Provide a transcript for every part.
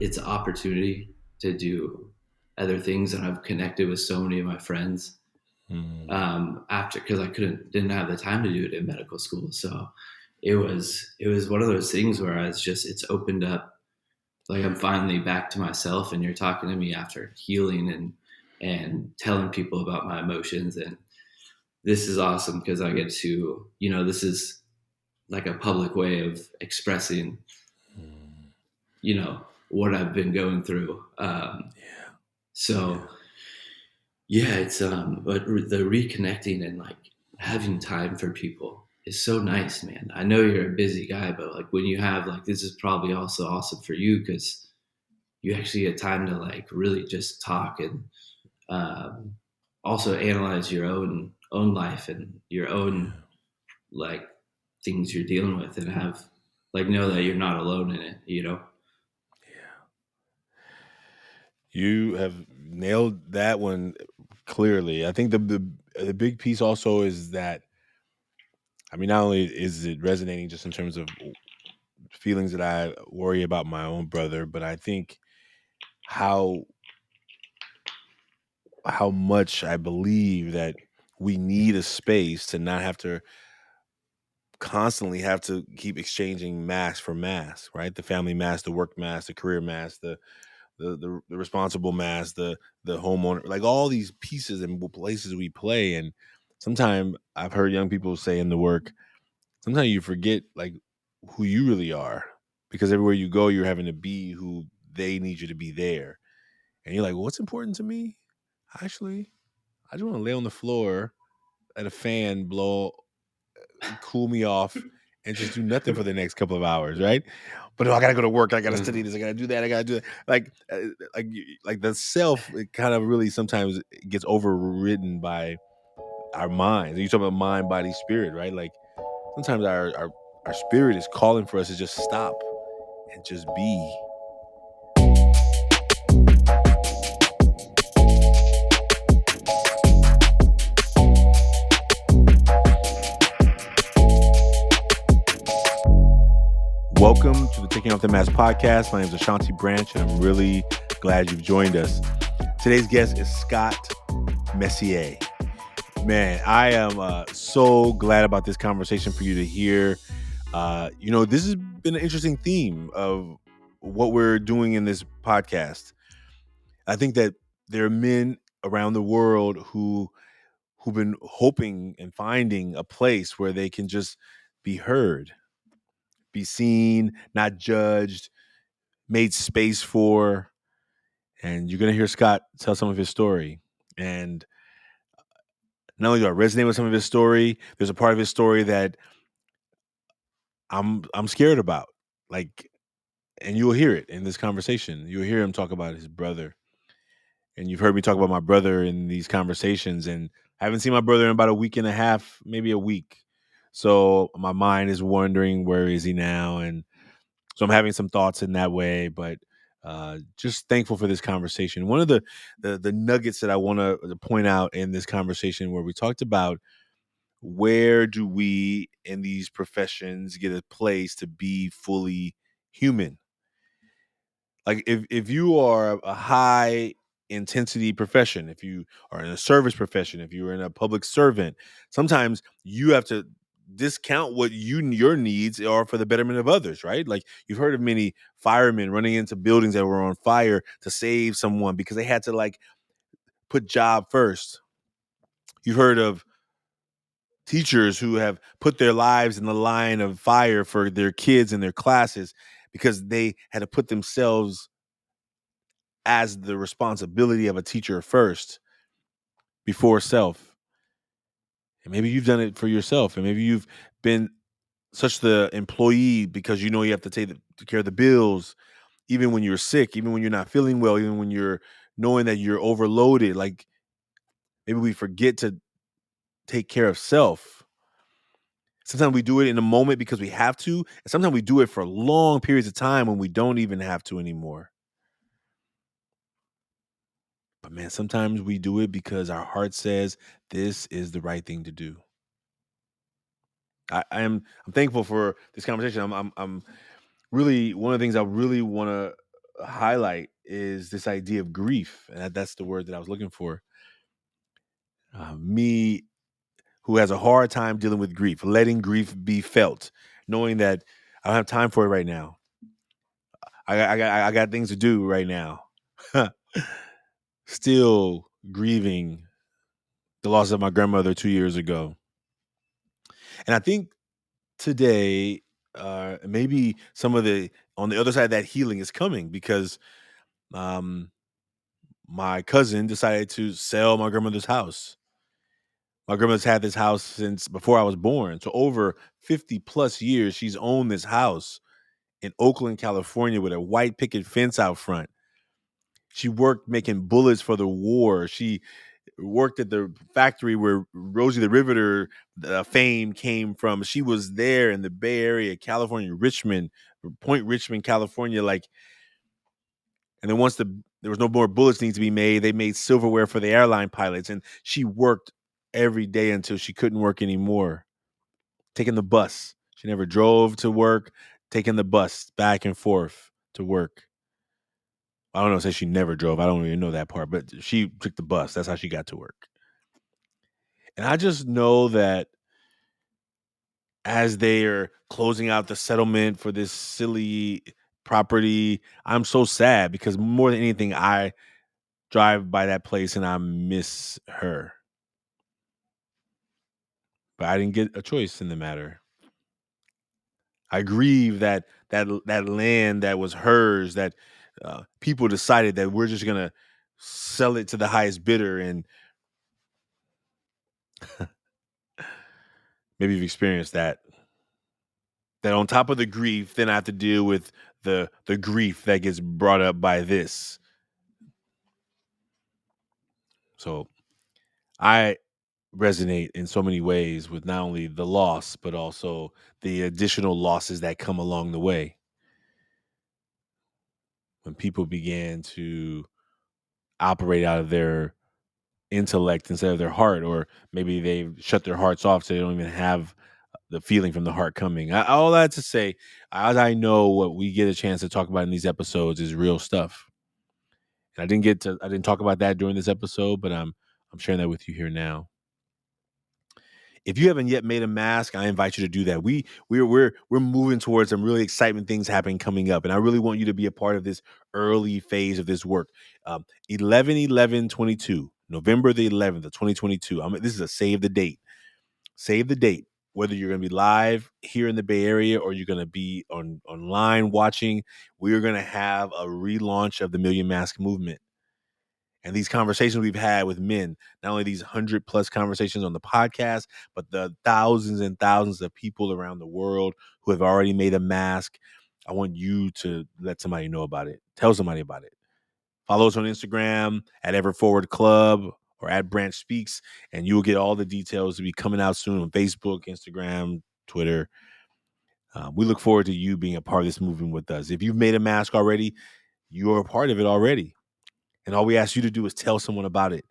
it's an opportunity to do other things, and I've connected with so many of my friends after, because I didn't have the time to do it in medical school. So it was one of those things where it's opened up, like I'm finally back to myself, and you're talking to me after healing and telling people about my emotions. And this is awesome because I get to, this is like a public way of expressing, what I've been going through. So yeah, it's but the reconnecting and like having time for people is so nice, man. I know you're a busy guy, but like when you have, like, this is probably also awesome for you because you actually get time to like really just talk and um, also analyze your own life and your own like things you're dealing with, and have like know that you're not alone in it. You have nailed that one clearly. I think the big piece also is that, I mean, not only is it resonating just in terms of feelings that I worry about my own brother, but I think how much I believe that we need a space to not have to constantly have to keep exchanging mask for mask, right? The family mask, the work mask, the career mask, the responsible mask, the homeowner, like all these pieces and places we play. And sometimes I've heard young people say in the work, sometimes you forget like who you really are, because everywhere you go, you're having to be who they need you to be there. And you're like, well, what's important to me? Actually, I just want to lay on the floor, let a fan blow, cool me off, and just do nothing for the next couple of hours, right? But no, I gotta go to work. I gotta study this. I gotta do that. I gotta do that. Like the self, it kind of really sometimes gets overridden by our minds. You talk about mind, body, spirit, right? Like sometimes our spirit is calling for us to just stop and just be. Welcome to the Taking Off the Mask podcast. My name is Ashanti Branch, and I'm really glad you've joined us. Today's guest is Scott Messier. Man, I am so glad about this conversation for you to hear. This has been an interesting theme of what we're doing in this podcast. I think that there are men around the world who've been hoping and finding a place where they can just be heard, be seen, not judged, made space for. And you're going to hear Scott tell some of his story. And not only do I resonate with some of his story, there's a part of his story that I'm scared about. Like, and you'll hear it in this conversation. You'll hear him talk about his brother. And you've heard me talk about my brother in these conversations. And I haven't seen my brother in about a week and a half, maybe a week. So my mind is wondering, where is he now? And so I'm having some thoughts in that way, but just thankful for this conversation. One of the nuggets that I want to point out in this conversation, where we talked about where do we in these professions get a place to be fully human. Like if you are a high intensity profession, if you are in a service profession, if you're in a public servant, sometimes you have to discount what your needs are for the betterment of others, right? Like you've heard of many firemen running into buildings that were on fire to save someone because they had to like put job first. You've heard of teachers who have put their lives in the line of fire for their kids and their classes because they had to put themselves as the responsibility of a teacher first before self. And maybe you've done it for yourself, and maybe you've been such the employee because you know you have to take care of the bills, even when you're sick, even when you're not feeling well, even when you're knowing that you're overloaded. Like maybe we forget to take care of self. Sometimes we do it in a moment because we have to, and sometimes we do it for long periods of time when we don't even have to anymore. But man, sometimes we do it because our heart says this is the right thing to do. I'm thankful for this conversation. I'm really, one of the things I really want to highlight is this idea of grief, and that's the word that I was looking for. Me, who has a hard time dealing with grief, letting grief be felt, knowing that I don't have time for it right now. I got things to do right now. Still grieving the loss of my grandmother 2 years ago, and I think today, maybe some of the on the other side of that healing is coming because um, my cousin decided to sell my grandmother's house. My grandmother's had this house since before I was born. So over 50 plus years, she's owned this house in Oakland, California with a white picket fence out front. She worked making bullets for the war. She worked at the factory where Rosie the Riveter fame came from. She was there in the Bay Area, California, Richmond, Point Richmond, California. And then once there was no more bullets need to be made, they made silverware for the airline pilots. And she worked every day until she couldn't work anymore. Taking the bus. She never drove to work, taking the bus back and forth to work. I don't know, say she never drove. I don't even know that part, but she took the bus. That's how she got to work. And I just know that as they are closing out the settlement for this silly property, I'm so sad because more than anything, I drive by that place and I miss her. But I didn't get a choice in the matter. I grieve that land that was hers, that people decided that we're just gonna sell it to the highest bidder, and maybe you've experienced that. That on top of the grief, then I have to deal with the grief that gets brought up by this. So I resonate in so many ways with not only the loss, but also the additional losses that come along the way. When people began to operate out of their intellect instead of their heart, or maybe they've shut their hearts off so they don't even have the feeling from the heart coming. All that to say, as I know what we get a chance to talk about in these episodes is real stuff. And I didn't talk about that during this episode, but I'm sharing that with you here now. If you haven't yet made a mask, I invite you to do that. We're moving towards some really exciting things happening coming up, and I really want you to be a part of this early phase of this work. 11/11/22, November the 11th of 2022. This is a save the date. Save the date. Whether you're going to be live here in the Bay Area or you're going to be online watching, we're going to have a relaunch of the Million Mask Movement. And these conversations we've had with men, not only these 100+ conversations on the podcast, but the thousands and thousands of people around the world who have already made a mask. I want you to let somebody know about it. Tell somebody about it. Follow us on Instagram at Everforward Club or at Branch Speaks, and you will get all the details to be coming out soon on Facebook, Instagram, Twitter. We look forward to you being a part of this movement with us. If you've made a mask already, you're a part of it already. And all we ask you to do is tell someone about it.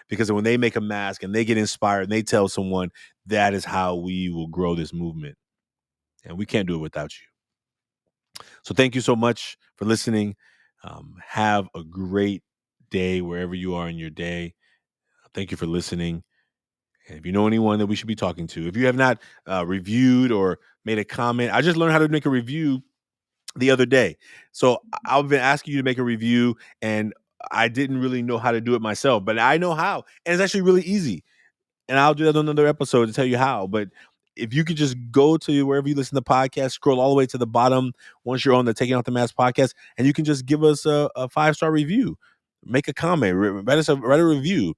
Because when they make a mask and they get inspired and they tell someone, that is how we will grow this movement. And we can't do it without you. So thank you so much for listening. Have a great day wherever you are in your day. Thank you for listening. And if you know anyone that we should be talking to, if you have not reviewed or made a comment, I just learned how to make a review the other day. So I've been asking you to make a review, and I didn't really know how to do it myself, but I know how. And it's actually really easy. And I'll do that on another episode to tell you how. But if you could just go to wherever you listen to podcasts, scroll all the way to the bottom once you're on the Taking Off the Mask podcast, and you can just give us a 5-star review. Make a comment, write a review.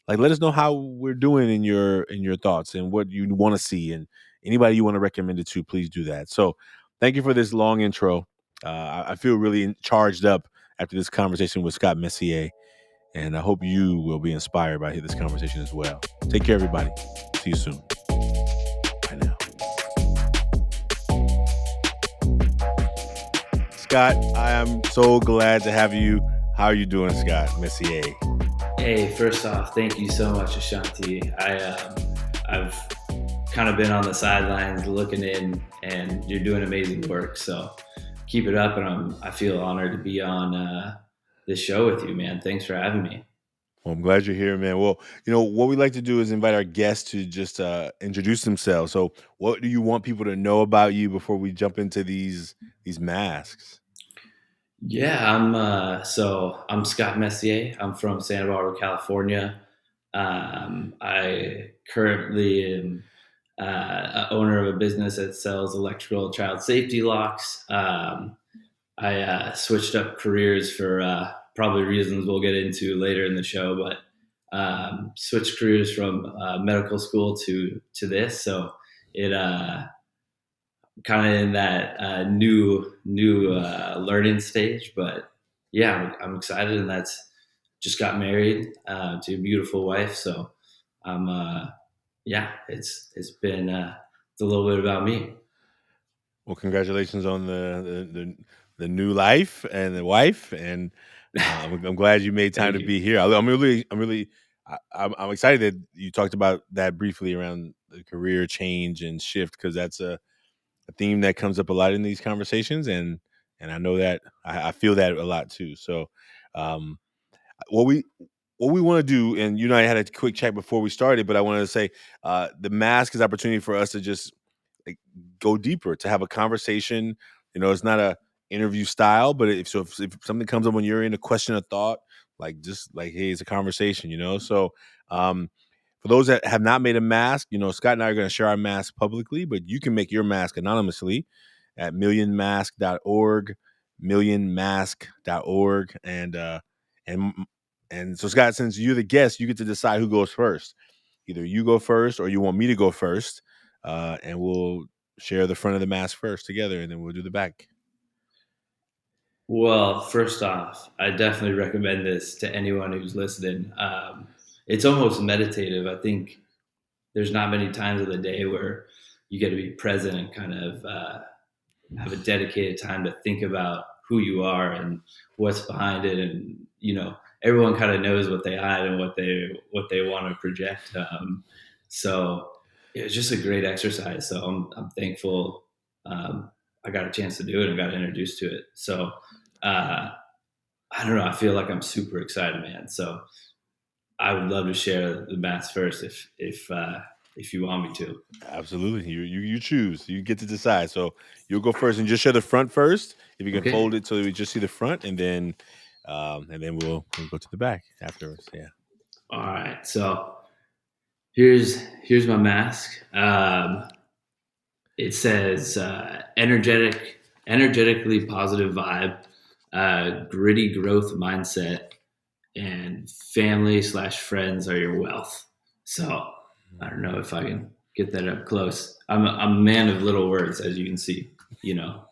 Like, let us know how we're doing in your thoughts and what you want to see, and anybody you want to recommend it to, please do that. So thank you for this long intro. I feel really charged up after this conversation with Scott Messier, and I hope you will be inspired by this conversation as well. Take care, everybody. See you soon. Bye now. Scott, I am so glad to have you. How are you doing, Scott Messier? Hey, first off, thank you so much, Ashanti. I've kind of been on the sidelines looking in, and you're doing amazing work. So keep it up, and I feel honored to be on this show with you, man. Thanks for having me. Well, I'm glad you're here, man. Well, what we like to do is invite our guests to just introduce themselves. So, what do you want people to know about you before we jump into these masks? Yeah, I'm Scott Messier. I'm from Santa Barbara, California. I currently am a owner of a business that sells electrical child safety locks. I switched up careers for probably reasons we'll get into later in the show, but switched careers from medical school to this. So it kind of in that new learning stage, but yeah, I'm excited, and that's just got married to a beautiful wife. So I'm yeah, it's been it's a little bit about me. Well, congratulations on the new life and the wife, and I'm glad you made time Thank to you. be here. I'm really, I'm excited that you talked about that briefly around the career change and shift because that's a theme that comes up a lot in these conversations, and I know that I feel that a lot too. So, um, what we what we want to do, and you and I had a quick chat before we started, but I wanted to say the mask is opportunity for us to just like go deeper, to have a conversation. It's not a interview style, but if something comes up when you're in a question of thought, like just like hey, it's a conversation. So um, for those that have not made a mask, Scott and I are going to share our mask publicly, but you can make your mask anonymously at millionmask.org, millionmask.org, and and so Scott, since you're the guest, you get to decide who goes first. Either you go first or you want me to go first, and we'll share the front of the mask first together, and then we'll do the back. Well, first off, I definitely recommend this to anyone who's listening. It's almost meditative. I think there's not many times of the day where you get to be present and kind of have a dedicated time to think about who you are and what's behind it, and everyone kind of knows what they hide and what they want to project. So it was just a great exercise. So I'm thankful I got a chance to do it and got introduced to it. So uh, I don't know. I feel like I'm super excited, man. So I would love to share the maths first if you want me to. Absolutely, you choose. You get to decide. So you'll go first, and just share the front first. If you can Okay. fold it so we just see the front, and then we'll go to the back afterwards. Yeah. All right. So here's my mask. It says energetically positive vibe, gritty growth mindset, and family/friends are your wealth. So I don't know if I can get that up close. I'm a man of little words, as you can see. You know,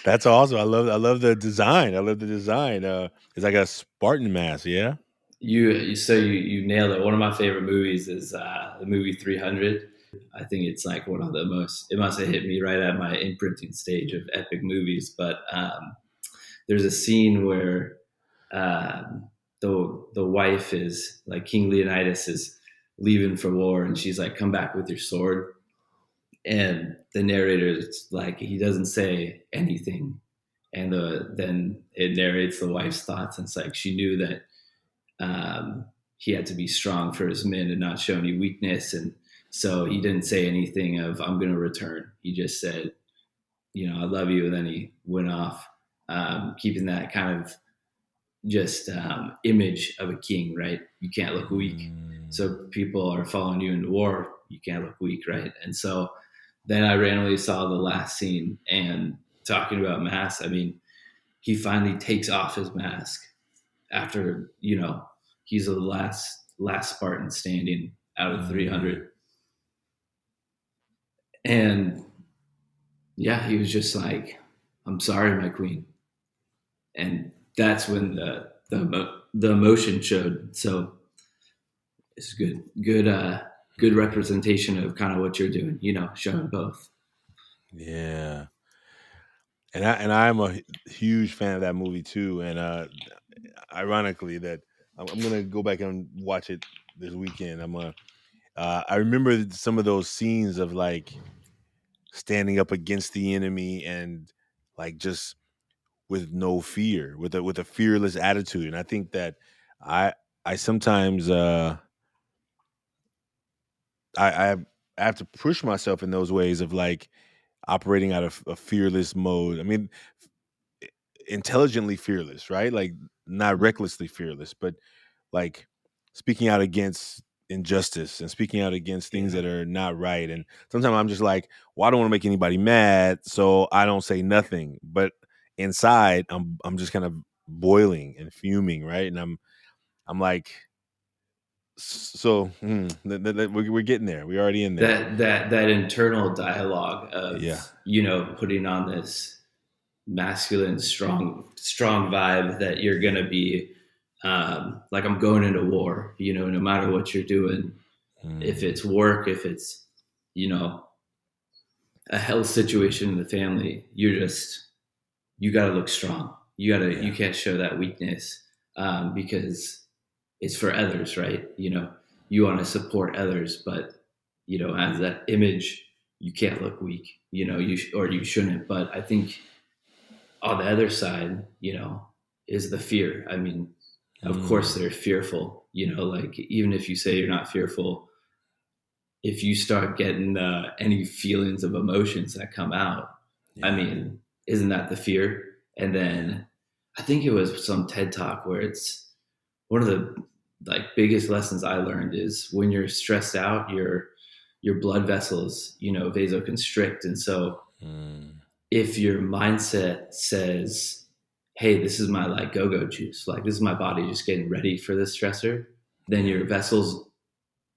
That's awesome. I love the design. I love the design. It's like a Spartan mask. Yeah. you nailed it. One of my favorite movies is the movie 300. I think it's like one of the most. It must have hit me right at my imprinting stage of epic movies. But there's a scene where the wife is like King Leonidas is leaving for war, and she's like, "Come back with your sword." And the narrator is like, he doesn't say anything, and then it narrates the wife's thoughts, and it's like she knew that he had to be strong for his men and not show any weakness, and so he didn't say anything of "I'm going to return." He just said, "I love you," and then he went off, keeping that kind of just image of a king, right? You can't look weak. Mm. So people are following you into war. You can't look weak, right? And so then I randomly saw the last scene and talking about mask. I mean, he finally takes off his mask after he's the last Spartan standing out of Mm. 300, and yeah, he was just like, "I'm sorry, my queen," and that's when the emotion showed. So it's good representation of kind of what you're doing, showing both. Yeah. And I'm a huge fan of that movie too. And ironically, that I'm gonna go back and watch it this weekend. I remember some of those scenes of like standing up against the enemy and like just with no fear, with a fearless attitude. And I think that I I sometimes I have to push myself in those ways of like operating out of a fearless mode. I mean, intelligently fearless, right? Like not recklessly fearless, but like speaking out against injustice and speaking out against things Yeah. that are not right. And sometimes I'm just like, well, I don't want to make anybody mad, so I don't say nothing. But inside, I'm just kind of boiling and fuming, right? And I'm like, so we're getting there. We're already in there. That internal dialogue of, Yeah. putting on this masculine, strong vibe that you're gonna be, like, I'm going into war, no matter what you're doing, if Mm, it's work, if it's, you know, a health situation in the family, you got to look strong. You yeah. can't show that weakness, because it's for others, right? You want to support others, but as that image, you can't look weak. Or you shouldn't. But I think on the other side, is the fear. I mean, of course Mm, they're fearful. Like, even if you say you're not fearful, if you start getting any feelings of emotions that come out, I yeah. mean, isn't that the fear? And Yeah. then I think it was some TED talk where it's one of the like biggest lessons I learned is when you're stressed out, your blood vessels, vasoconstrict, and so Mm, if your mindset says, "Hey, this is my like go-go juice, like this is my body just getting ready for this stressor," then yeah. your vessels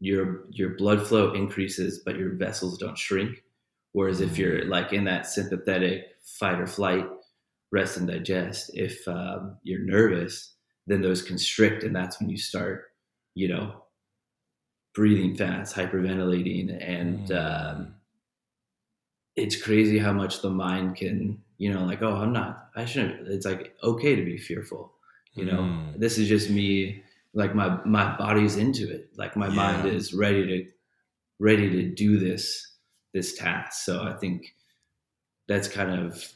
your blood flow increases, but your vessels don't shrink. Whereas if you're Mm, like in that sympathetic fight or flight, rest and digest, if you're nervous, then those constrict, and that's when you start, you know, breathing fast, hyperventilating, and mm, it's crazy how much the mind can, like, oh, I shouldn't. It's like okay to be fearful. mm, This is just me. Like my body's into it. Like my mind yeah. is ready to do this task. So I think that's kind of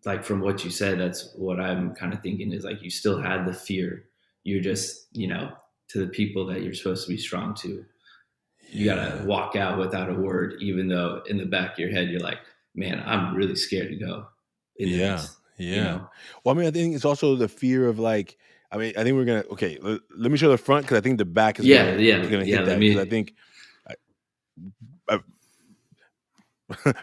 like from what you said, that's what I'm kind of thinking is like you still had the fear. You're just, to the people that you're supposed to be strong to, you gotta Yeah. walk out without a word, even though in the back of your head you're like, man, I'm really scared to go into Yeah. this, Yeah. Well, I mean, I think it's also the fear of like, I mean, I think we're gonna okay. Let me show the front because I think the back Yeah, is yeah, gonna yeah. hit Let that because I me. think I,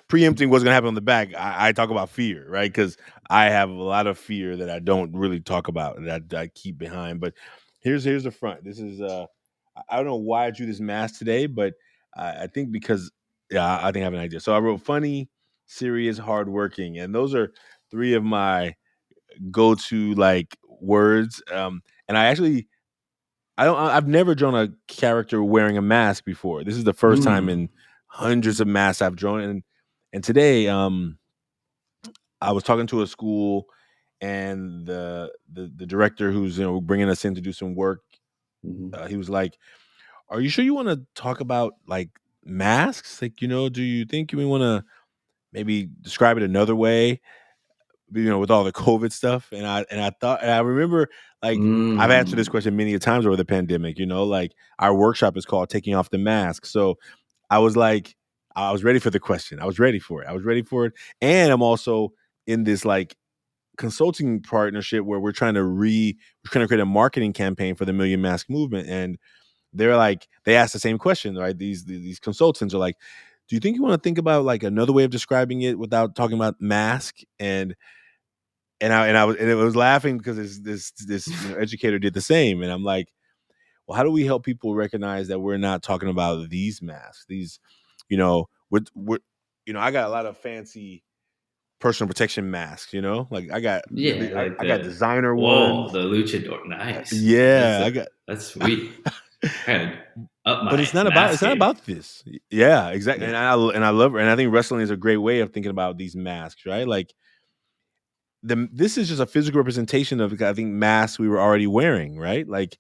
preempting what's gonna happen on the back. I talk about fear, right? Because I have a lot of fear that I don't really talk about that I keep behind. But here's the front. This is I don't know why I drew this mask today, but I think because yeah, I think I have an idea. So I wrote funny, serious, hardworking, and those are three of my go-to like words. And I've never drawn a character wearing a mask before. This is the first time Mm, in hundreds of masks I've drawn. And today, I was talking to a school, and the director who's bringing us in to do some work, mm-hmm, he was like, "Are you sure you want to talk about like masks? Like, do you think we want to maybe describe it another way?" With all the COVID stuff. And I remember like I've answered this mm, question many a times over the pandemic. Like our workshop is called "Taking Off the Mask." So I was like, I was ready for the question. I was ready for it. I was ready for it, and I'm also in this like consulting partnership where we're trying to create a marketing campaign for the Million Mask movement, and they're like they asked the same question, right? These consultants are like, do you think you want to think about like another way of describing it without talking about mask? And it was laughing because this educator did the same, and I'm like, well, how do we help people recognize that we're not talking about these masks? These, we're I got a lot of fancy personal protection masks. Like yeah, like I got the designer whoa, ones. the luchador, nice. Yeah, I got. That's sweet. I gotta up But my it's mask not game. about this. Yeah, exactly. Yeah. And I love, and I think wrestling is a great way of thinking about these masks, right? Like this is just a physical representation of I think masks we were already wearing, right? Like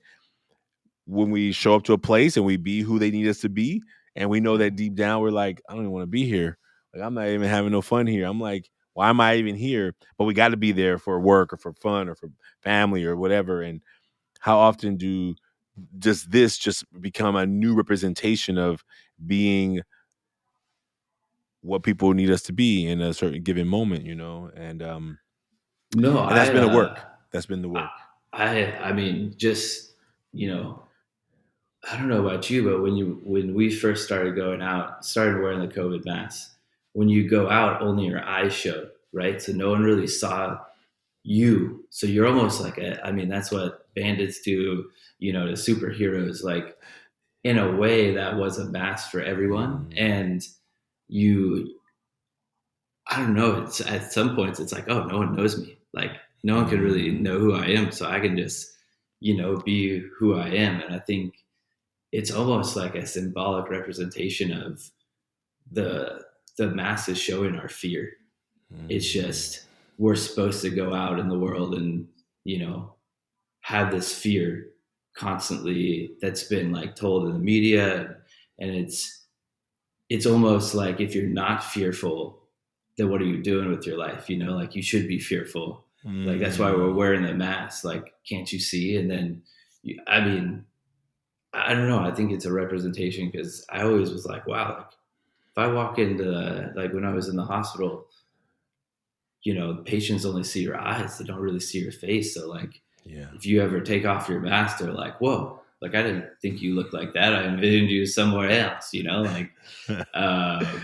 when we show up to a place and we be who they need us to be, and we know Yeah. that deep down we're like, I don't even want to be here. Like I'm not even having no fun here. I'm like, why am I even here? But we got to be there for work or for fun or for family or whatever. And how often do just this just become a new representation of being what people need us to be in a certain given moment, No, and that's been the work. That's been the I, work. I mean, just you know, I don't know about you, but when we first started going out, started wearing the COVID mask, when you go out, only your eyes showed, right? So no one really saw you. So you're almost like I mean, that's what bandits do, to superheroes. Like in a way, that was a mask for everyone, Mm, and you, I don't know. It's at some points, it's like, oh, no one knows me. Like no one can really mm, know who I am, so I can just, be who I am. And I think it's almost like a symbolic representation of the the masses showing our fear. It's mm, just we're supposed to go out in the world and have this fear constantly that's been like told in the media, and it's almost like if you're not fearful, then what are you doing with your life? Like you should be fearful. Like that's why we're mm. wearing the mask. Like, can't you see? And then, I mean, I don't know. I think it's a representation because I always was like, wow, like if I walk into like when I was in the hospital, patients only see your eyes; they don't really see your face. So like, Yeah. if you ever take off your mask, they're like, whoa, like I didn't think you looked like that. I envisioned you somewhere else. Like. Uh,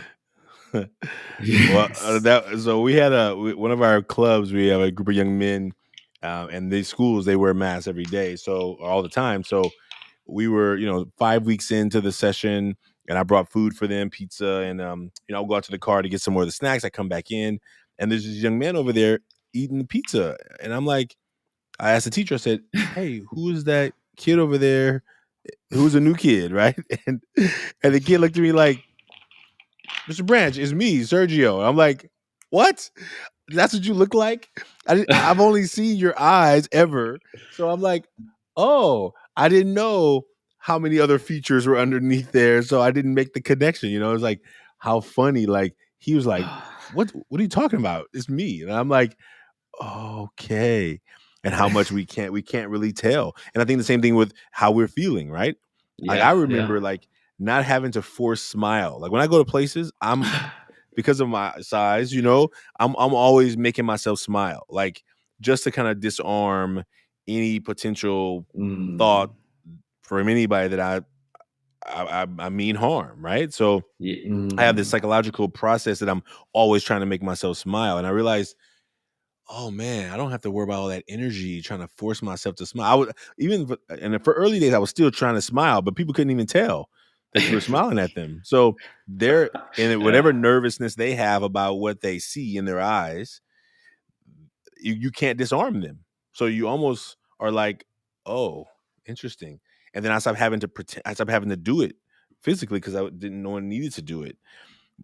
Well, yes. that so we had one of our clubs. We have a group of young men, and these schools they wear masks every day, so all the time. So we were, 5 weeks into the session, and I brought food for them, pizza, and I'll go out to the car to get some more of the snacks. I come back in, and there's this young man over there eating the pizza, and I'm like, I asked the teacher, I said, "Hey, who is that kid over there? Who's a new kid, right?" And the kid looked at me like, "Mr. Branch, it's me, Sergio." I'm like, "What? That's what you look like?" I've only seen your eyes ever. So I'm like, "Oh, I didn't know how many other features were underneath there, so I didn't make the connection." It was like, how funny. Like he was like, What are you talking about? It's me." And I'm like, "Okay." And how much we can't really tell. And I think the same thing with how we're feeling, right? Like I Yeah, yeah. remember like not having to force smile. Like when I go to places, I'm because of my size, I'm always making myself smile, like just to kind of disarm any potential thought Mm, from anybody that I mean harm, right? So yeah, I have this psychological process that I'm always trying to make myself smile, and I realized, oh man, I don't have to worry about all that energy trying to force myself to smile. I would and for early days, I was still trying to smile, but people couldn't even tell that you were smiling at them. So they're and whatever yeah. nervousness they have about what they see in their eyes, you can't disarm them. So you almost are like, oh, interesting. And then I stopped having to pretend. I stopped having to do it physically because I didn't know one needed to do it.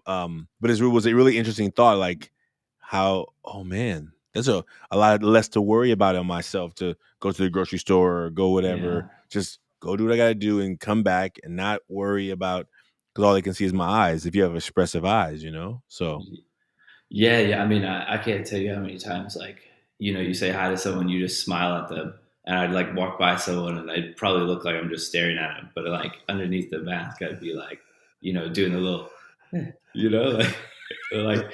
But it was a really interesting thought, like how, oh man, there's a lot less to worry about on myself to go to the grocery store or go whatever. Yeah. Just go do what I gotta do and come back and not worry about because all they can see is my eyes. If you have expressive eyes. So Yeah, yeah. I mean, I can't tell you how many times, like, you say hi to someone, you just smile at them, and I'd like walk by someone, and I'd probably look like I'm just staring at them, but like underneath the mask, I'd be like, doing a little, like, like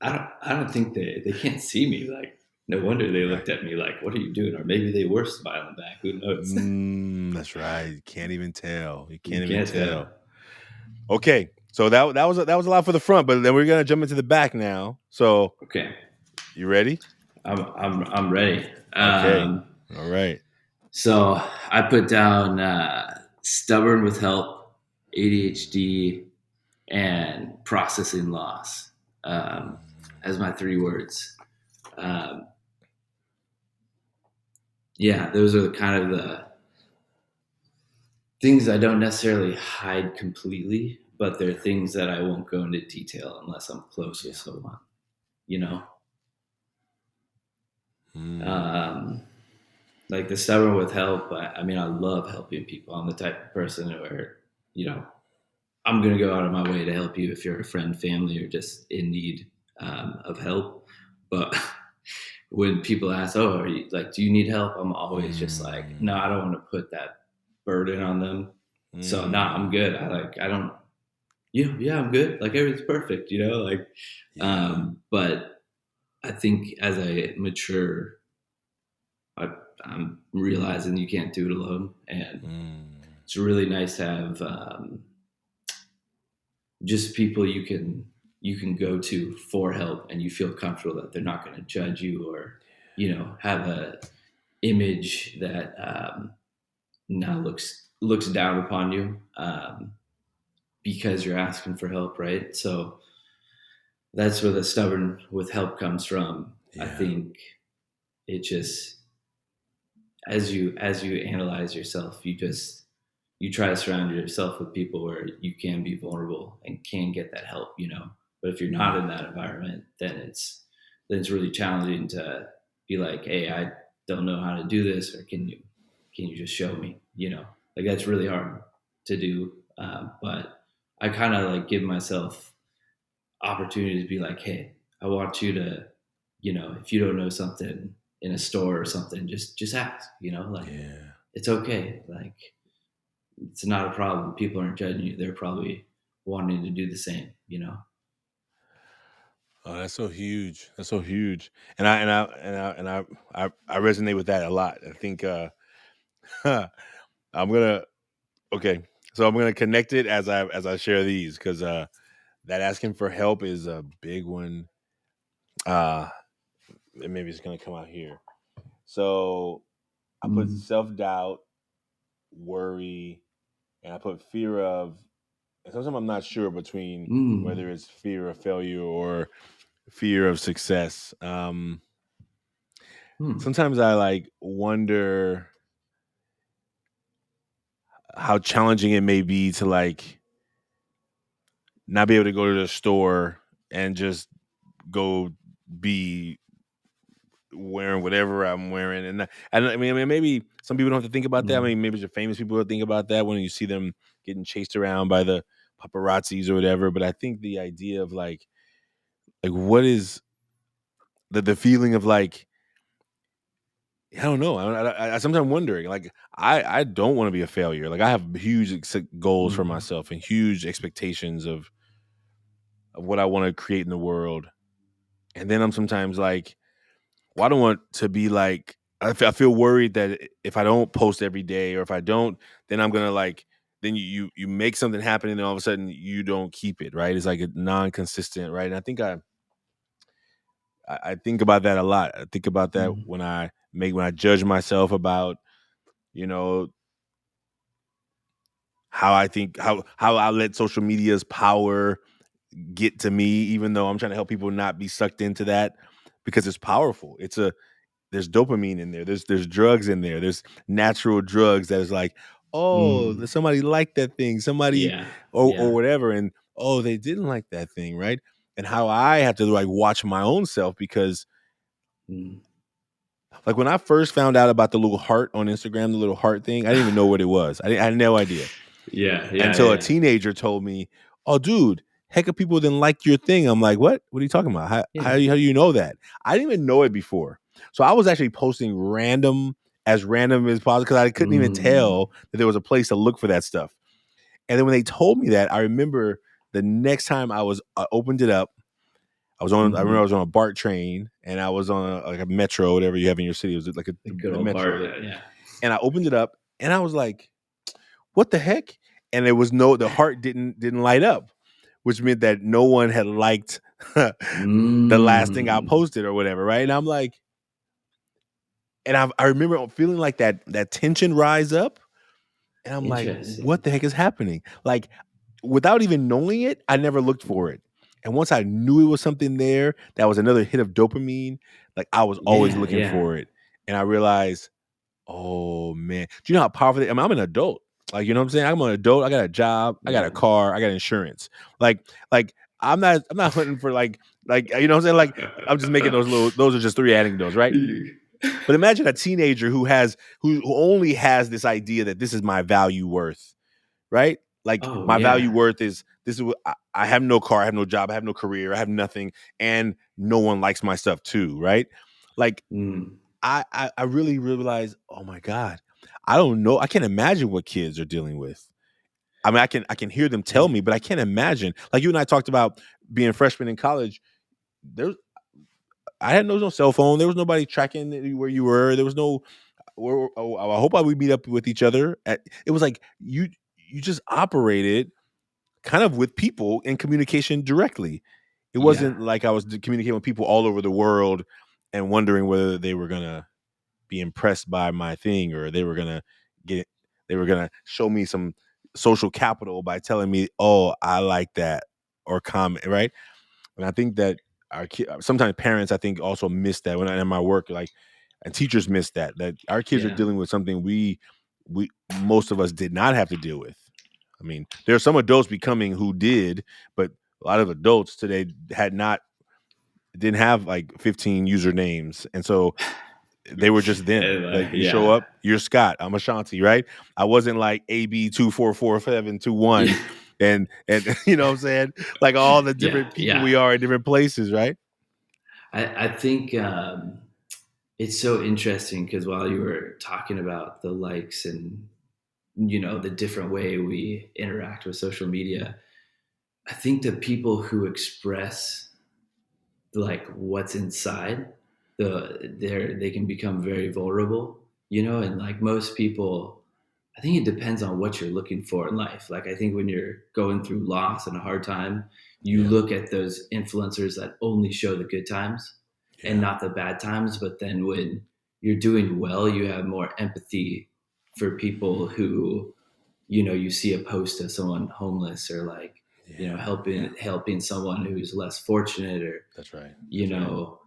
I don't think they can't see me. Like, no wonder they right. looked at me like, what are you doing? Or maybe they were smiling back. Who knows? That's right. You can't even tell. You You can't even can't tell. tell. Okay, so that was a lot for the front, but then we're gonna jump into the back now. So Okay, you ready? I'm ready. Okay. All right. So I put down stubborn with help, ADHD, and processing loss as my three words. Um, yeah, those are kind of the things I don't necessarily hide completely, but they're things that I won't go into detail unless I'm close with Yeah. someone. You know, Mm, um, like the stubborn with help. I mean, I love helping people. I'm the type of person where you know I'm going to go out of my way to help you if you're a friend, family, or just in need of help. But when people ask, "Oh, are you like, do you need help?" I'm always just like, "No, I don't want to put that burden on them." So, no, I'm good. I don't. Yeah, I'm good. Like everything's perfect, Like, Yeah. but I think as I mature, I, I'm realizing you can't do it alone, and it's really nice to have just people you can go to for help, and you feel comfortable that they're not going to judge you or have a image that now looks down upon you because you're asking for help, right? So that's where the stubborn with help comes from. I Yeah. think it just as you analyze yourself, you try to surround yourself with people where you can be vulnerable and can get that help. But if you're not in that environment, then it's really challenging to be like, hey, I don't know how to do this, or can you just show me? Like that's really hard to do. But I kind of like give myself opportunity to be like, hey, I want you to, if you don't know something in a store or something, just ask, like Yeah. it's okay. Like it's not a problem. People aren't judging you. They're probably wanting to do the same. Oh, that's so huge. That's so huge. And I resonate with that a lot. I think I'm gonna okay. So I'm gonna connect it as I share these because that asking for help is a big one. Uh and maybe it's gonna come out here. So I put Mm, self-doubt, worry, and I put fear of, and sometimes I'm not sure between mm, whether it's fear of failure or fear of success. mm, Sometimes I like wonder how challenging it may be to like not be able to go to the store and just go be wearing whatever I'm wearing. And I mean, maybe some people don't have to think about that. I mm, mean, maybe the famous people don't think about that when you see them getting chased around by the paparazzis or whatever. But I think the idea of like what is the feeling of like, I don't know. I sometimes wondering like I don't want to be a failure. Like I have huge goals for mm, myself and huge expectations of what I want to create in the world. And then I'm sometimes like, well, I don't want to be like, I feel worried that if I don't post every day or if I don't, then I'm gonna like, then you make something happen and then all of a sudden you don't keep it, right? It's like a non-consistent, right? And I think I think about that a lot. I think about that mm, when I judge myself about, you know, how I think how I let social media's power get to me, even though I'm trying to help people not be sucked into that because it's powerful. There's dopamine in there. There's drugs in there. There's natural drugs that is like, oh, mm. somebody liked that thing, somebody Yeah, or yeah, whatever, and oh, they didn't like that thing, right? And how I have to like watch my own self because mm. like when I first found out about the little heart on Instagram, the little heart thing, I didn't even know what it was. I had no idea Yeah, yeah, until a yeah, teenager told me, "Oh, dude, heck of people didn't like your thing." I'm like, "What? What are you talking about? yeah. How do you know that?" I didn't even know it before, so I was actually posting random as possible because I couldn't even Mm, tell that there was a place to look for that stuff. And then when they told me that, I remember the next time I opened it up. I remember I mm-hmm. was on a BART train and I was on like a metro, whatever you have in your city. It was like The good a old metro, bar. right? Yeah, yeah. And I opened it up and I was like, what the heck? And the heart didn't light up, which meant that no one had liked the last thing I Mm, posted or whatever, right? And I'm like, and I remember feeling like that tension rise up, and I'm like, what interesting. the heck is happening? Like without even knowing it, I never looked for it. And once I knew it was something there, that was another hit of dopamine, like I was always Yeah, looking yeah. for it. And I realized, oh man, do you know how powerful I mean, I'm an adult. Like, you know what I'm saying? I'm an adult. I got a job. I got a Yeah. car. I got insurance. Like I'm not hunting for like you know what I'm saying? Like I'm just making those are just three anecdotes, right? But imagine a teenager who only has this idea that this is my value worth, right? Like Oh my value yeah. worth is this is what I have no car, I have no job, I have no career, I have nothing, and no one likes my stuff too, right? Like Mm, I really realize, oh my God, I don't know. I can't imagine what kids are dealing with. I mean, I can hear them tell yeah. me, but I can't imagine. Like you and I talked about being freshmen in college. There's I had no cell phone. There was nobody tracking where you were. There was no. I hope I would meet up with each other. It was like you just operated kind of with people in communication directly. It Yeah. wasn't like I was communicating with people all over the world and wondering whether they were gonna be impressed by my thing or get they were gonna show me some social capital by telling me, oh, I like that or comment, right? And I think that sometimes parents, I think, also miss that when I in my work, like, and teachers miss that our kids are Yeah. dealing with something we most of us did not have to deal with. I mean, there are some adults becoming who did, but a lot of adults today didn't have like 15 usernames, and so they were just them. And, Like you show yeah. up, you're Scott, I'm Ashanti, right? I wasn't like AB 244721 and you know what I'm saying? Like all the Yeah. different people Yeah. we are in different places, right? I think it's so interesting because while you were talking about the likes and the different way we interact with social media, I think the people who express like what's inside they can become very vulnerable, and like most people, I think it depends on what you're looking for in life. Like I think when you're going through loss and a hard time, you Yeah, look at those influencers that only show the good times and yeah, not the bad times. But then when you're doing well, you have more empathy for people who, you see a post of someone homeless or like, yeah, yeah. helping someone who's less fortunate or, That's right. you That's right. know,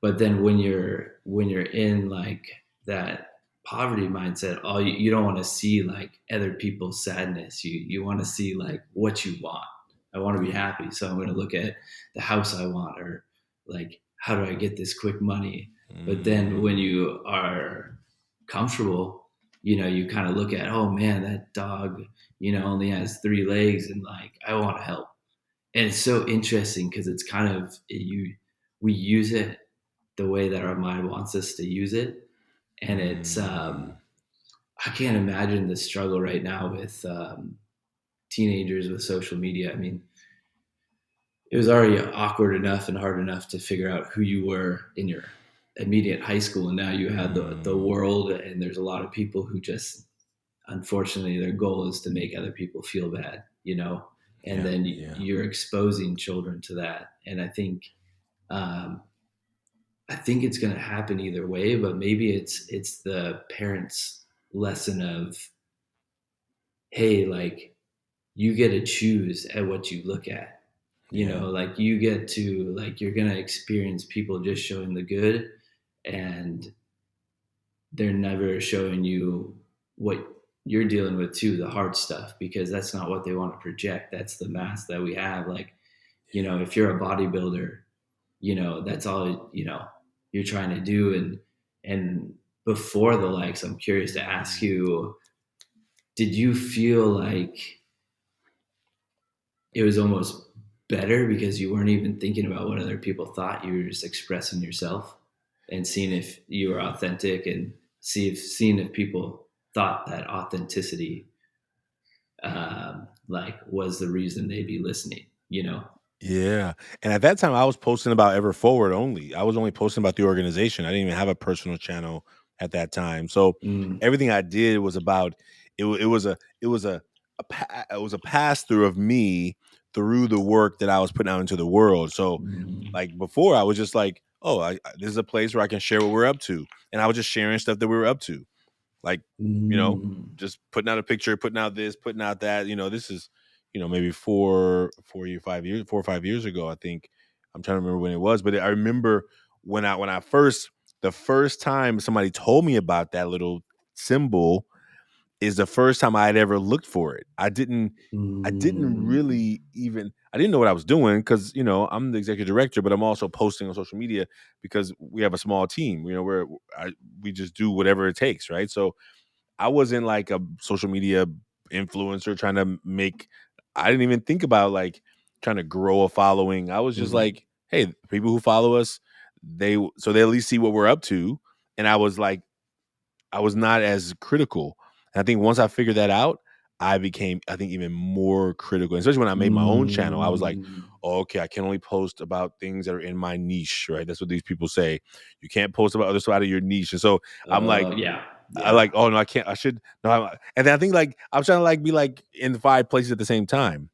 but then when you're in like that poverty mindset, all you don't want to see like other people's sadness. You want to see like what you want. I want to be Yeah. happy, so I'm going to look at the house I want, or like how do I get this quick money. But then when Mm, you are comfortable, you kind of look at, oh man, that dog only has three legs, and like I want to help. And it's so interesting because it's kind of we use it the way that our mind wants us to use it. And it's mm, I can't imagine the struggle right now with teenagers with social media. I mean, it was already awkward enough and hard enough to figure out who you were in your immediate high school, and now you have the mm. world, and there's a lot of people who just, unfortunately, their goal is to make other people feel bad, and Yeah, then yeah, you're exposing children to that. And um, I think it's going to happen either way, but maybe it's the parents' lesson of, hey, like you get to choose at what you look at. yeah, Like you get to, like, you're going to experience people just showing the good, and they're never showing you what you're dealing with too, the hard stuff, because that's not what they want to project. That's the mask that we have. Like, yeah. if you're a bodybuilder, that's all you're trying to do. And before the likes, I'm curious to ask Mm. you, did you feel like it was almost better because you weren't even thinking about what other people thought? You were just expressing yourself and seeing if you were authentic, and seeing if people thought that authenticity like was the reason they'd be listening. Yeah, and at that time, I was posting about Ever Forward only. I was only posting about the organization. I didn't even have a personal channel at that time. So Mm, everything I did was about it was it was a pass through of me through the work that I was putting out into the world. So mm, like before, I was just like, oh, this is a place where I can share what we're up to, and I was just sharing stuff that we were up to. Like, you know, mm, just putting out a picture, putting out this, putting out that. This is, maybe 4 or 5 years ago. I think I'm trying to remember when it was, but I remember when I first the first time somebody told me about that little symbol is the first time I had ever looked for it. I didn't mm, really even I didn't know what I was doing because I'm the executive director, but I'm also posting on social media because we have a small team. We just do whatever it takes, right? So I wasn't like a social media influencer, trying to make. I didn't even think about like trying to grow a following. I was just Mm, like, hey, people who follow us, they at least see what we're up to. And I was like, I was not as critical. And I think once I figured that out, I became, I think, even more critical. And especially when I made my own channel, I was like, mm, oh, okay, I can only post about things that are in my niche, right? That's what these people say. You can't post about other stuff out of your niche. And so I'm like, yeah, I yeah, like, oh no, I can't. I should no. And then I think like I'm trying to like be like in 5 places at the same time.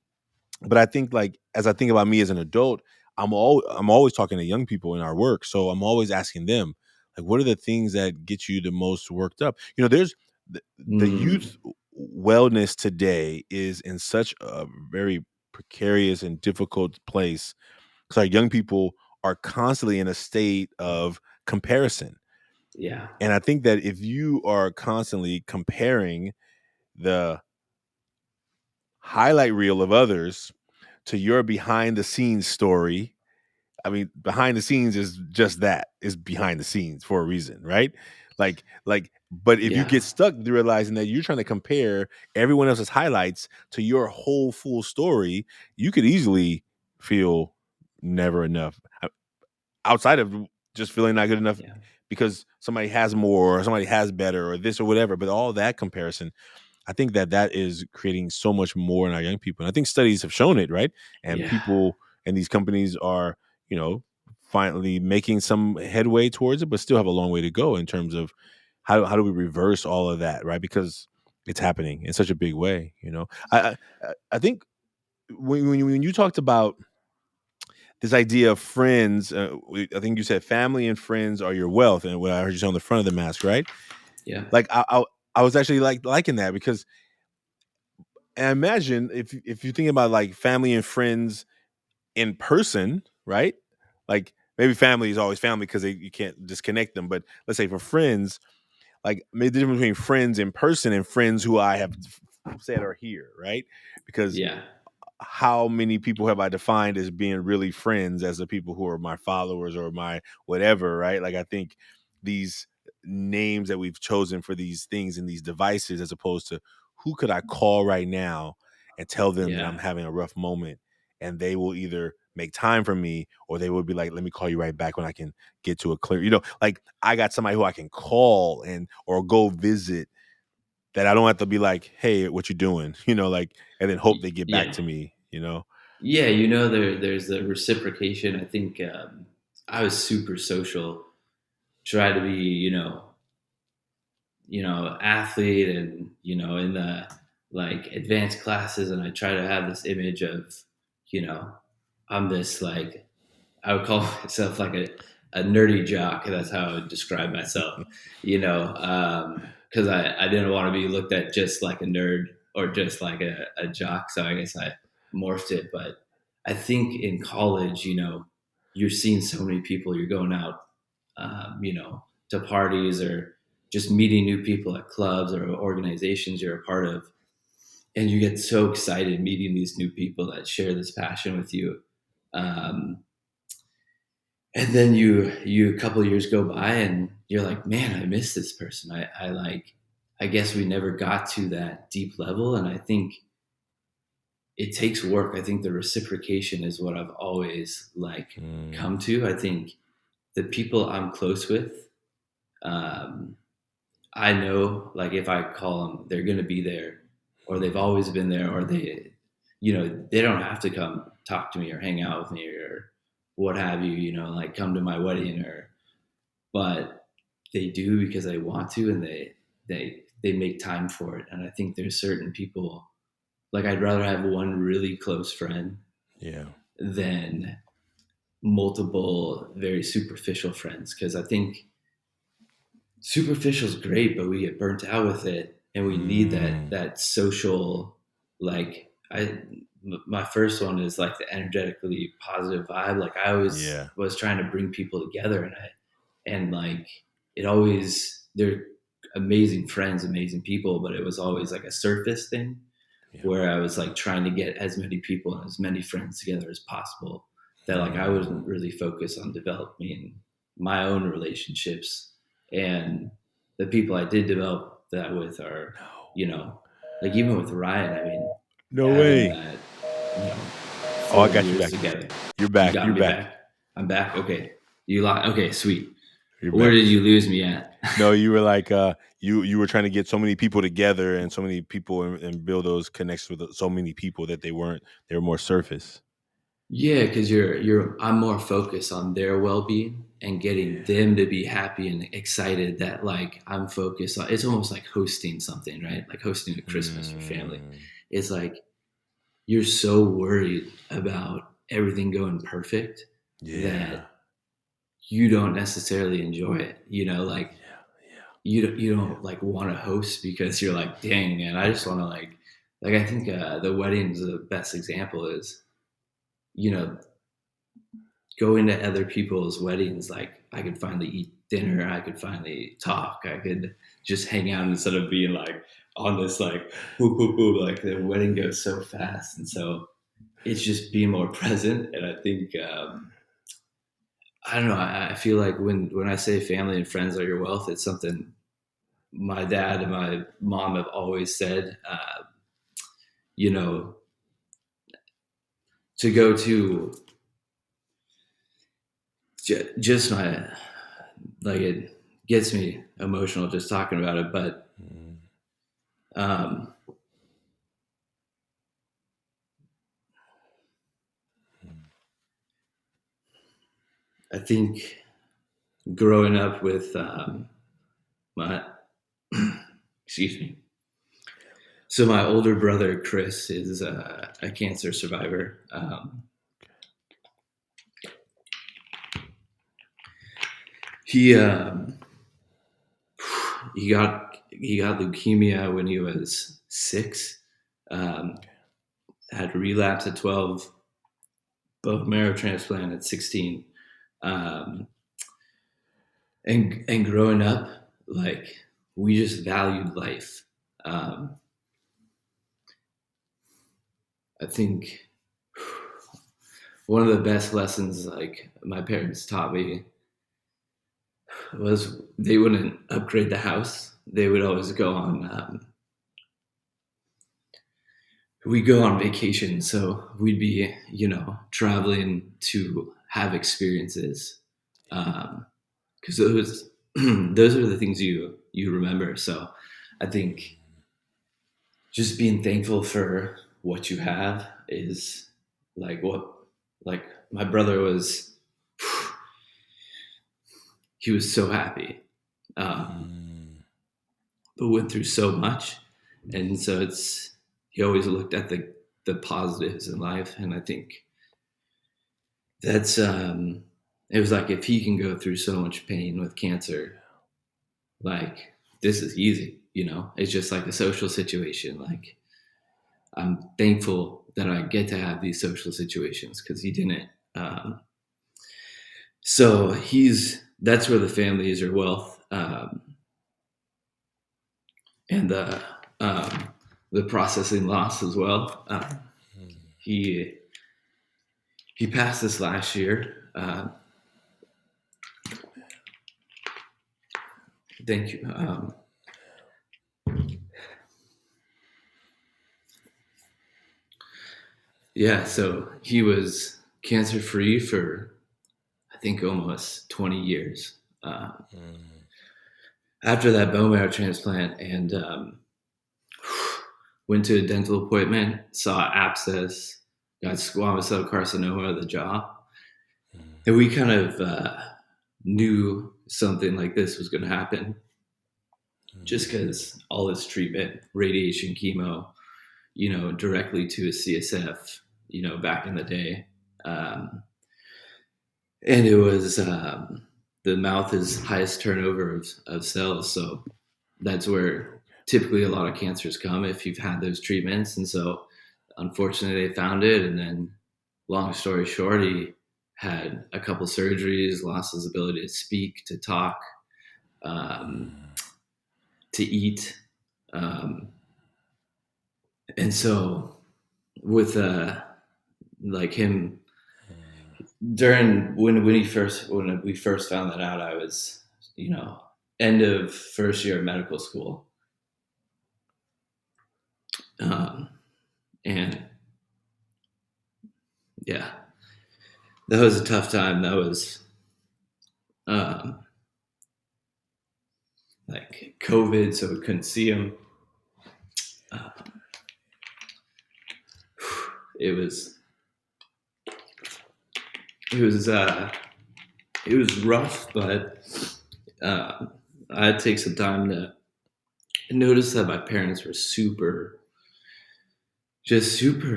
But I think like as I think about me as an adult, I'm always talking to young people in our work, so I'm always asking them like, what are the things that get you the most worked up? There's the mm, youth wellness today is in such a very precarious and difficult place because our young people are constantly in a state of comparison. yeah, And I think that if you are constantly comparing the highlight reel of others to your behind the scenes story, I mean, behind the scenes is just that, is behind the scenes for a reason, right? But if you yeah, get stuck realizing that you're trying to compare everyone else's highlights to your whole full story, you could easily feel never enough outside of just feeling not good enough yeah, because somebody has more or somebody has better or this or whatever. But all that comparison, I think that that is creating so much more in our young people. And I think studies have shown it, right? And yeah, people and these companies are, you know, finally making some headway towards it, but still have a long way to go in terms of how do we reverse all of that, right? Because it's happening in such a big way. I think when you talked about this idea of friends, I think you said family and friends are your wealth, and what I heard you say on the front of the mask, right? yeah, Like I was actually like liking that because and I imagine if you think about like family and friends in person, right? Like maybe family is always family because you can't disconnect them. But let's say for friends, like maybe the difference between friends in person and friends who I have said are here, right? Because yeah, how many people have I defined as being really friends as the people who are my followers or my whatever, right? Like I think these names that we've chosen for these things and these devices, as opposed to who could I call right now and tell them that yeah, I'm having a rough moment, and they will either make time for me or they will be like, let me call you right back when I can get to a clear, like I got somebody who I can call and or go visit that I don't have to be like, "Hey, what you doing?" Like, and then hope they get back yeah. to me. Yeah, there's the reciprocation. I think I was super social, try to be, athlete and, in the like advanced classes. And I try to have this image of, you know, I'm this like, I would call myself like a nerdy jock. That's how I would describe myself, because I didn't want to be looked at just like a nerd or just like a jock. So I guess I morphed it. But I think in college, you're seeing so many people, you're going out, to parties or just meeting new people at clubs or organizations you're a part of. And you get so excited meeting these new people that share this passion with you. Um, and then you a couple of years go by and you're like, man, I miss this person. I like, I guess we never got to that deep level. And I think it takes work. I think the reciprocation is what I've always like come Mm, to. I think the people I'm close with, um, I know like if I call them, they're going to be there, or they've mhm. always been there, or they don't have to come talk to me or hang out with me or what have you, like come to my wedding but they do because they want to, and they make time for it. And I think there's certain people, like I'd rather have one really close friend Yeah. than multiple very superficial friends, because I think superficial is great, but we get burnt out with it, and we need that Mm, that social, like my first one is like the energetically positive vibe. Like I always yeah. was trying to bring people together, and like it always, they're amazing friends, amazing people, but it was always like a surface thing Yeah. where I was like trying to get as many people and as many friends together as possible, that like I Mm, wasn't really focused on developing my own relationships. And the people I did develop that with are, no. you know, like even with Ryan, I mean, No having way. that, Oh, I 4 got you years back. together. You're You back. got You're me back. back. I'm back. Okay. Okay, sweet. You're Where back. did you lose me at? No, you were like you were trying to get so many people together and so many people and build those connections with so many people that they were more surface. Yeah, because I'm more focused on their well-being and getting Yeah. them to be happy and excited that like I'm focused on. It's almost like hosting something, right? Like hosting a Christmas for family. Mm, It's like you're so worried about everything going perfect yeah. that you don't necessarily enjoy it. Like Yeah. you Yeah. don't like want to host because you're like, dang man, I just want to like I think the wedding's the best example is you know going to other people's weddings. Like I could finally eat dinner, I could finally talk, I could just hang out instead of being like on this like whoop, whoop, whoop, like the wedding goes so fast, and so it's just being more present. And I think I don't know. I feel like when I say family and friends are your wealth, it's something my dad and my mom have always said. You know, to go to just my like it gets me emotional just talking about it. But Mm, um, I think growing up with my excuse me. So my older brother Chris is a cancer survivor. He he got leukemia when he was 6. Um, had relapse at 12. Bone marrow transplant at 16. Um, and growing up, like we just valued life. Um, I think one of the best lessons like my parents taught me was they wouldn't upgrade the house. They would always go on. We go on vacation, so we'd be traveling to have experiences, because those are the things you remember. So I think just being thankful for what you have is like what like my brother was. He was so happy, um, mm, but went through so much, and so he always looked at the positives in life. And I think that's it was like if he can go through so much pain with cancer, like this is easy. It's just like a social situation. Like I'm thankful that I get to have these social situations because he didn't. So that's where the family is your wealth, and the processing loss as well. mm. He he passed this last year. Thank you. Yeah, so he was cancer free for I think almost 20 years. Uh, Mm, After that bone marrow transplant, and went to a dental appointment, saw abscess, got squamous cell carcinoma of the jaw, mm, and we kind of knew something like this was going to happen just mm. because all this treatment, radiation, chemo, directly to his CSF, back in the day. Um, and it was the mouth is highest turnover of cells. So that's where typically a lot of cancers come if you've had those treatments. And so unfortunately they found it. And then long story short, he had a couple surgeries, lost his ability to speak, to talk, um, Mm, to eat. Um, and so with like him during when we first found that out, I was end of first year of medical school, And yeah, that was a tough time. That was um, like COVID, so we couldn't see him. Uh, it was it was it was rough, but I had to take some time to notice that my parents were super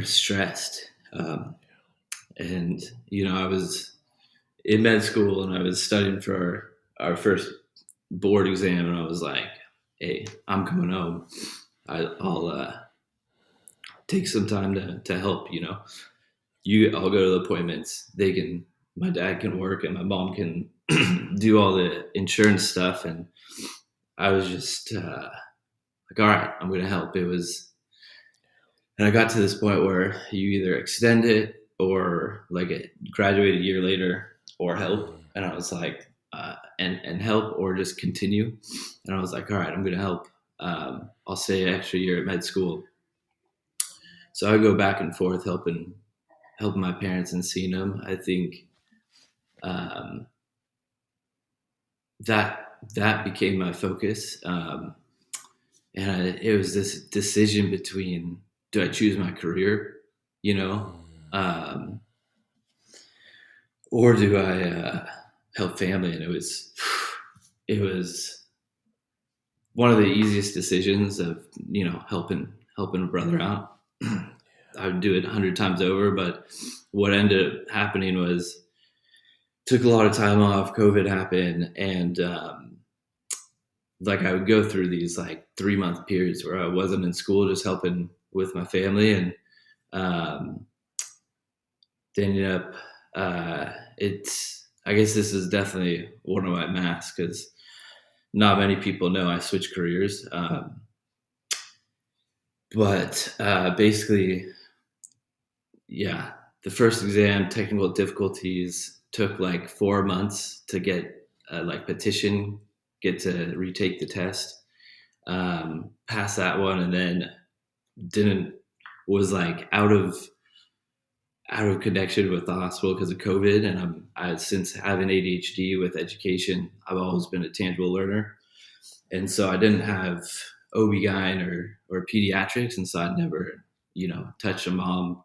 stressed. And I was in med school and I was studying for our first board exam, and I was like, "Hey, I'm coming home. I'll take some time to help. I'll go to the appointments. My dad can work, and my mom can do all the insurance stuff." And I was just like, "All right, I'm going to help." And I got to this point where you either extend it or like graduate a year later or help. And I was like, and help or just continue. And I was like, all right, I'm going to help. I'll stay an extra year at med school. So I go back and forth helping my parents and seeing them. I think that became my focus. And it was this decision between, do I choose my career, or do I help family? And it was one of the easiest decisions of helping a brother out. I would do it 100 times over, but what ended up happening was took a lot of time off. COVID happened, and like I would go through these like 3-month periods where I wasn't in school, just helping with my family, and they ended up. I guess this is definitely one of my masks because not many people know I switched careers. But basically, yeah, the first exam, technical difficulties, took like 4 months to get petition, get to retake the test, pass that one, and then was like out of connection with the hospital because of COVID. And since having ADHD with education, I've always been a tangible learner. And so I didn't have OB-GYN or pediatrics. And so I'd never, touched a mom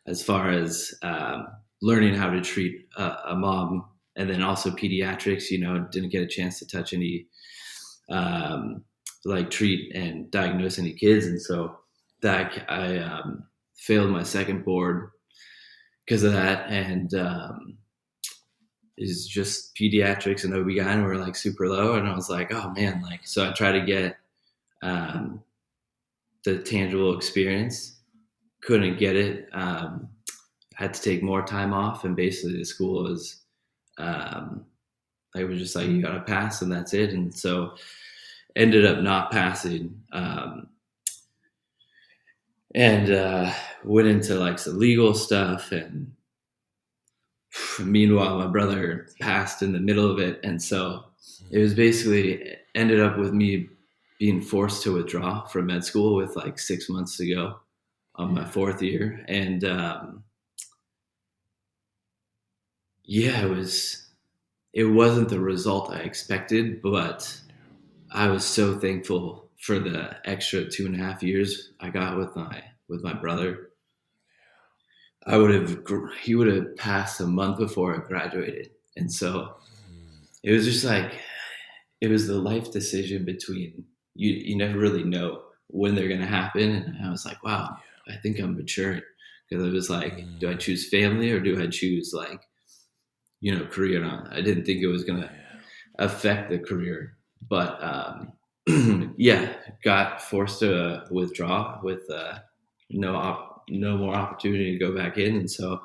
as far as learning how to treat a mom. And then also pediatrics, didn't get a chance to touch any, treat and diagnose any kids. And so that I failed my second board because of that. And is just pediatrics and OB-GYN were like super low. And I was like, oh man, so I tried to get the tangible experience, couldn't get it. Had to take more time off, and basically the school was was just like, you gotta pass and that's it. And so ended up not passing, and went into like some legal stuff. And meanwhile, my brother passed in the middle of it. And so it was basically ended up with me being forced to withdraw from med school with like 6 months to go on my 4th year. And it wasn't the result I expected, but I was so thankful for the extra 2.5 years I got with my brother. He would have passed a month before I graduated. And so it was just like, it was the life decision between you never really know when they're going to happen. And I was like, wow, I think I'm maturing, because it was like, do I choose family or do I choose career? I didn't think it was going to affect the career, but yeah, got forced to withdraw with no more opportunity to go back in. And so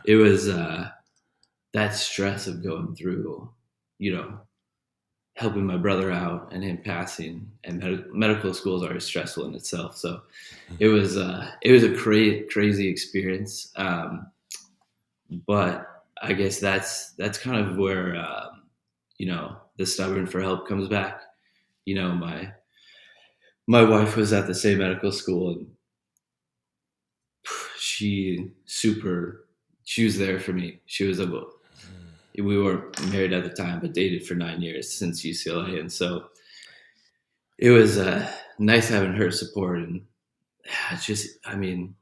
it was that stress of going through, helping my brother out and him passing, and medical school is already stressful in itself. So it was a crazy experience. But I guess that's kind of where, the stubborn for help comes back. My my wife was at the same medical school, and she super she was there for me. She was able. We weren't married at the time, but dated for 9 years since UCLA, and so it was nice having her support. And it's just, I mean,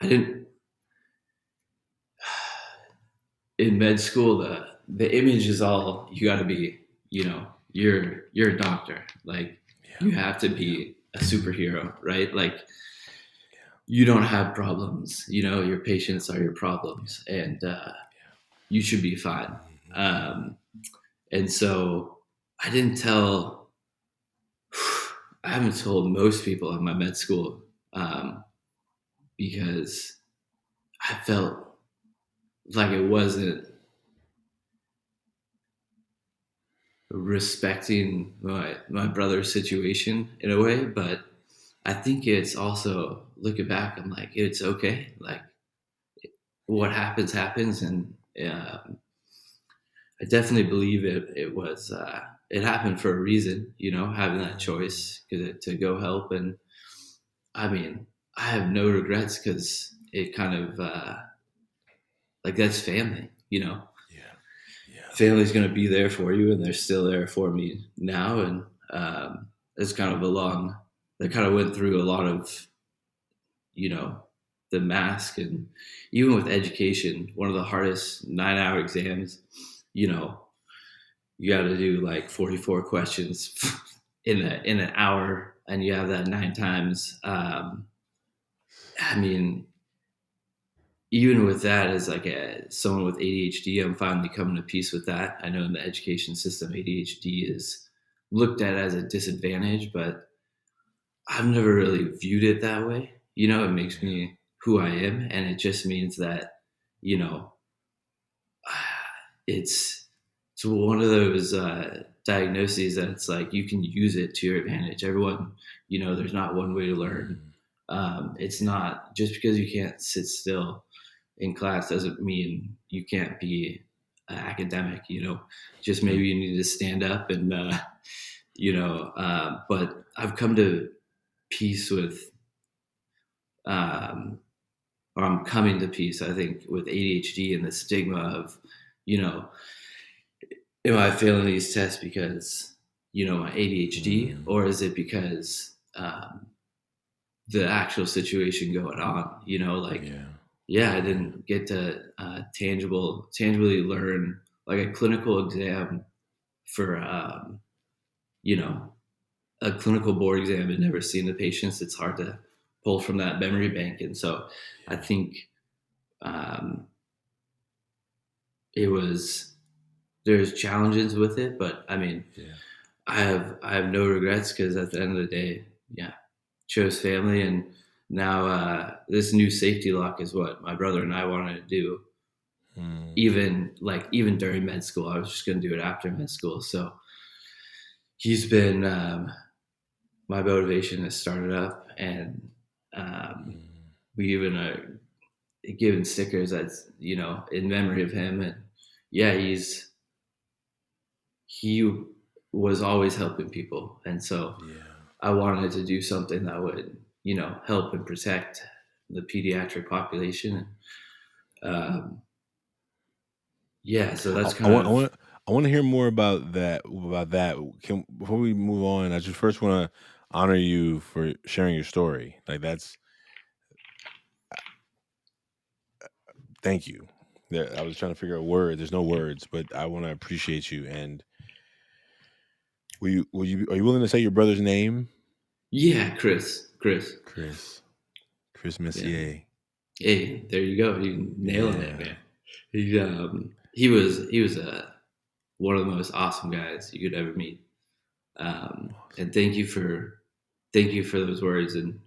I didn't in med school. The image is all you got to be. You know, you're a doctor. Like Yeah. you have to be a superhero, right? Like Yeah. you don't have problems. You know, your patients are your problems, and you should be fine. Um, and so I didn't tell. I haven't told most people in my med school because I felt like it wasn't respecting my brother's situation in a way. But I think it's also looking back, I'm like, it's okay. Like what happens, happens. And I definitely believe it was, it happened for a reason, you know, having that choice to go help. And I mean, I have no regrets because it kind of, like that's family, you know. Yeah. Yeah. Family's going to be there for you, and they're still there for me now. And it's kind of a long. They kind of went through a lot of, you know, the mask, and even with education, one of the hardest 9-hour exams. You know, you got to do like 44 questions in an hour, and you have that 9 times. I mean, even with that, as like someone with ADHD, I'm finally coming to peace with that. I know in the education system, ADHD is looked at as a disadvantage, but I've never really viewed it that way. You know, it makes Yeah. me who I am, and it just means that, you know, it's it's one of those diagnoses that it's like you can use it to your advantage. Everyone, you know, there's not one way to learn. It's not just because you can't sit still in class doesn't mean you can't be academic. You know, just maybe you need to stand up and you know. But I've come to peace with, um, or I'm coming to peace. I think with ADHD and the stigma of, you know, am I failing these tests because, you know, my ADHD, or is it because the actual situation going on? You know, like Yeah. yeah, I didn't get to tangibly learn like a clinical exam for, you know, a clinical board exam and never seen the patients. It's hard to pull from that memory bank, and so I think um, it was there's challenges with it, but I mean, Yeah. I have no regrets because at the end of the day, yeah, chose family, and now this new safety lock is what my brother and I wanted to do. Even during med school, I was just going to do it after med school. So he's been my motivation has started up, and we even are giving stickers that's, you know, in memory of him. And yeah, he was always helping people, and so Yeah. I wanted to do something that would, you know, help and protect the pediatric population. Um, yeah, so I, that's I kind want. I of want. I want to hear more about that. About that. Can before we move on, I just first want to honor you for sharing your story. Like that's. Thank you. There, I was trying to figure out words. There's no words, but I want to appreciate you. And will you? Are you willing to say your brother's name? yeah, Chris, Chris. Chris yeah. Messier. Hey, there you go. You nailing it, Yeah. man. He was one of the most awesome guys you could ever meet. And thank you for those words, and,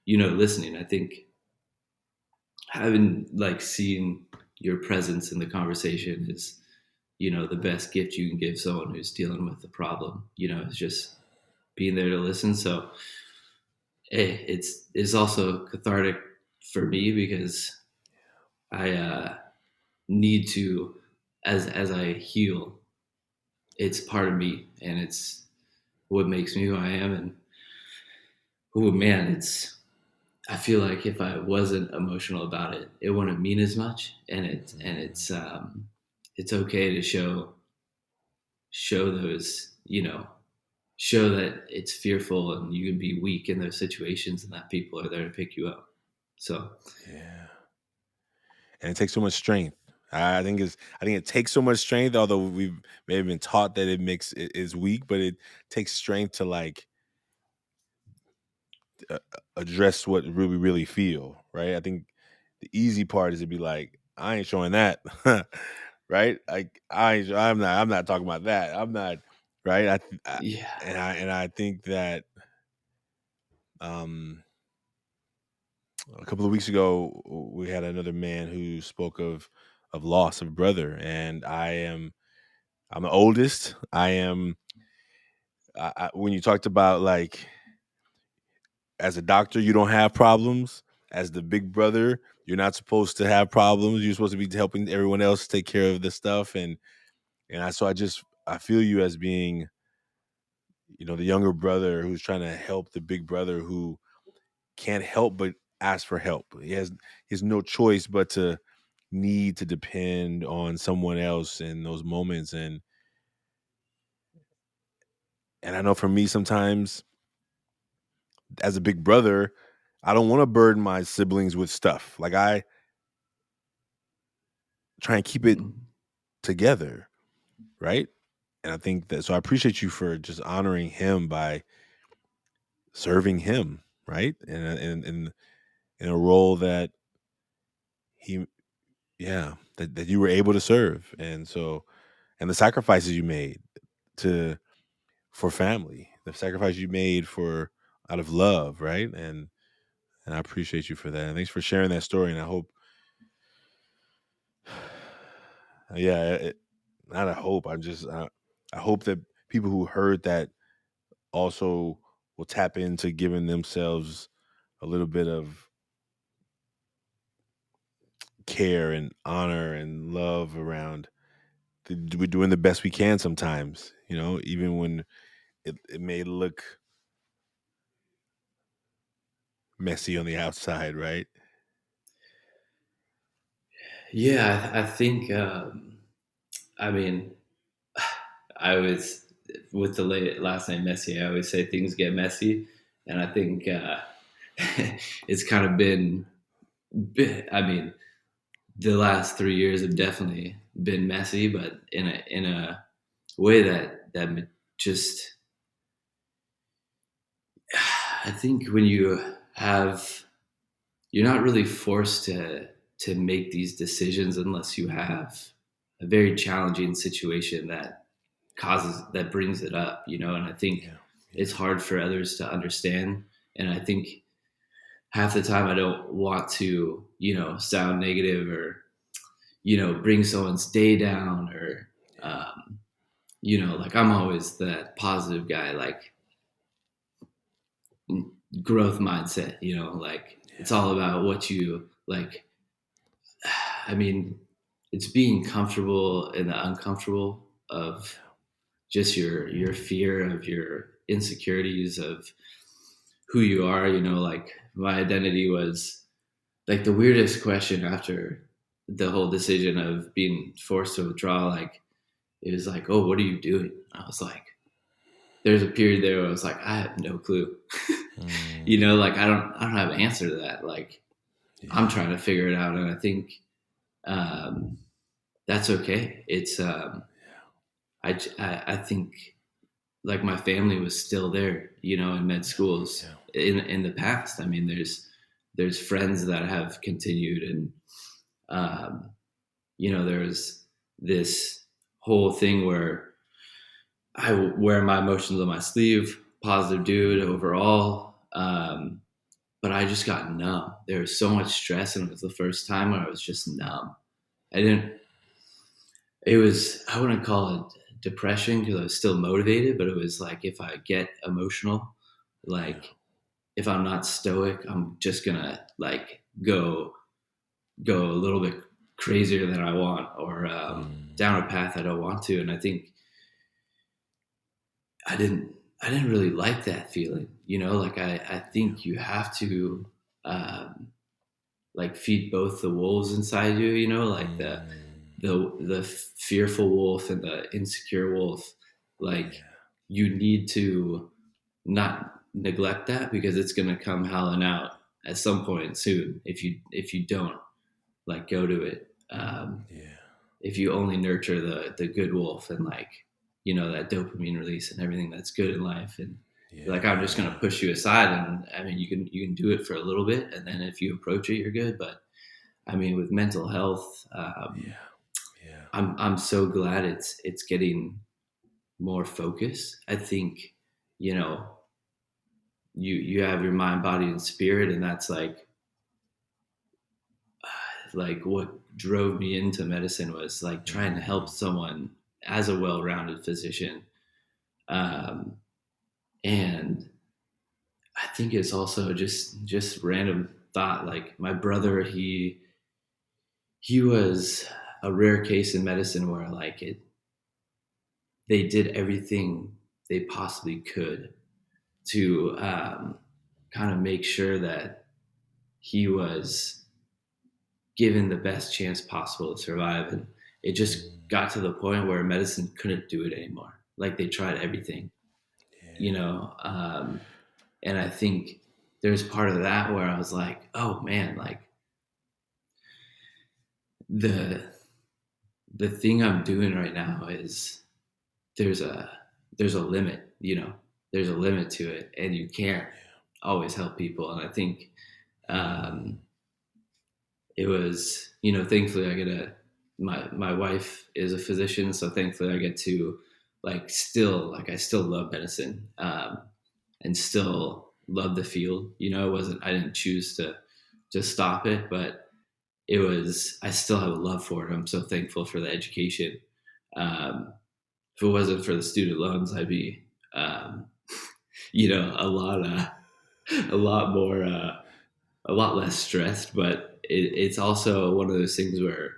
you know, listening. I think having like seen your presence in the conversation is, you know, the best gift you can give someone who's dealing with the problem. You know, is just being there to listen. So hey, it's also cathartic for me because I need to, as I heal, it's part of me, and it's what makes me who I am. And oh man, I feel like if I wasn't emotional about it, it wouldn't mean as much. And it's okay to show those, show that it's fearful and you can be weak in those situations and that people are there to pick you up. So Yeah. And it takes so much strength. I think it takes so much strength, although we may have been taught that it is weak, but it takes strength to like uh, address what really really feel, right? I think the easy part is to be like, I ain't showing that, right? Like I'm not talking about that. I'm not right. yeah. And I think that um a couple of weeks ago we had another man who spoke of loss of brother, and I'm the oldest. When you talked about like as a doctor, you don't have problems. As the big brother, you're not supposed to have problems. You're supposed to be helping everyone else take care of the stuff. So I feel you as being, the younger brother who's trying to help the big brother who can't help but ask for help. He has no choice but to need to depend on someone else in those moments. And I know for me sometimes as a big brother, I don't want to burden my siblings with stuff. Like I try and keep it Mhm. together, right? And I think that so I appreciate you for just honoring him by serving him, right? In a role that he that you were able to serve. And the sacrifices you made to for family, the sacrifice you made for out of love, right? And I appreciate you for that. And thanks for sharing that story. And I hope yeah, not a hope. I hope that people who heard that also will tap into giving themselves a little bit of care and honor and love around we're doing the best we can sometimes, even when it may look messy on the outside, right? Yeah, I think, I mean, I always, with the last name Messier, I always say things get messy. And I think it's kind of I mean, the last 3 years have definitely been messy, but in a way that just, I think when you're not really forced to make these decisions unless you have a very challenging situation that brings it up, and I think Yeah, it's yeah, hard for others to understand. And I think half the time I don't want to, sound negative or, bring someone's day down or, like I'm always that positive guy, like growth mindset, like it's yeah, all about what you like. I mean, it's being comfortable in the uncomfortable of yeah, just your fear of your insecurities of who you are. Like my identity was like the weirdest question after the whole decision of being forced to withdraw. Like it was like, oh, what are you doing? I was like, there's a period there where I was like, I have no clue. mm, Like I don't have an answer to that. Like I'm yeah, trying to figure it out, and I think um, that's okay. It's I think like my family was still there, in med schools yeah, in the past. I mean, there's friends that have continued, and um, there's this whole thing where I wear my emotions on my sleeve, positive dude overall. But I just got numb. There was so much stress, and it was the first time where I was just numb. I didn't. It was. I wouldn't call it depression because I was still motivated, but it was like if I get emotional, yeah, like if I'm not stoic, I'm just gonna like go a little bit crazier than I want, or mm, down a path I don't want to. And I think I didn't. I didn't really like that feeling, like I think you have to, um, like feed both the wolves inside you, like the, Mm, the fearful wolf and the insecure wolf. Like yeah, you need to not neglect that because it's going to come howling out at some point soon if you don't like go to it. yeah, If you only nurture the good wolf and like that dopamine release and everything that's good in life, and you're like, I'm just going to yeah, push you aside, and I mean you can do it for a little bit, and then if you approach it you're good. But I mean with mental health, yeah, I'm so glad it's getting more focus. I think you know you have your mind, body, and spirit, and that's like what drove me into medicine was like trying to help mm, someone as a well-rounded physician. um, and I think it's also just random thought. Like my brother, he was a rare case in medicine where like they did everything they possibly could to kind of make sure that he was given the best chance possible to survive. And it just mm, got to the point where medicine couldn't do it anymore. Like they tried everything, you yeah, know. And I think there's part of that where I was like, oh man, like the the thing I'm doing right now is there's a there's a limit, there's a limit to it, and you can't always help people. And I think mm, um, it was, thankfully I get my wife is a physician, so thankfully I get to I still love medicine, and still love the field. I didn't choose to just stop it, but I still have a love for it. I'm so thankful for the education. Um, if it wasn't for the student loans, I'd be, um, a lot more, a lot less stressed. But it's also one of those things where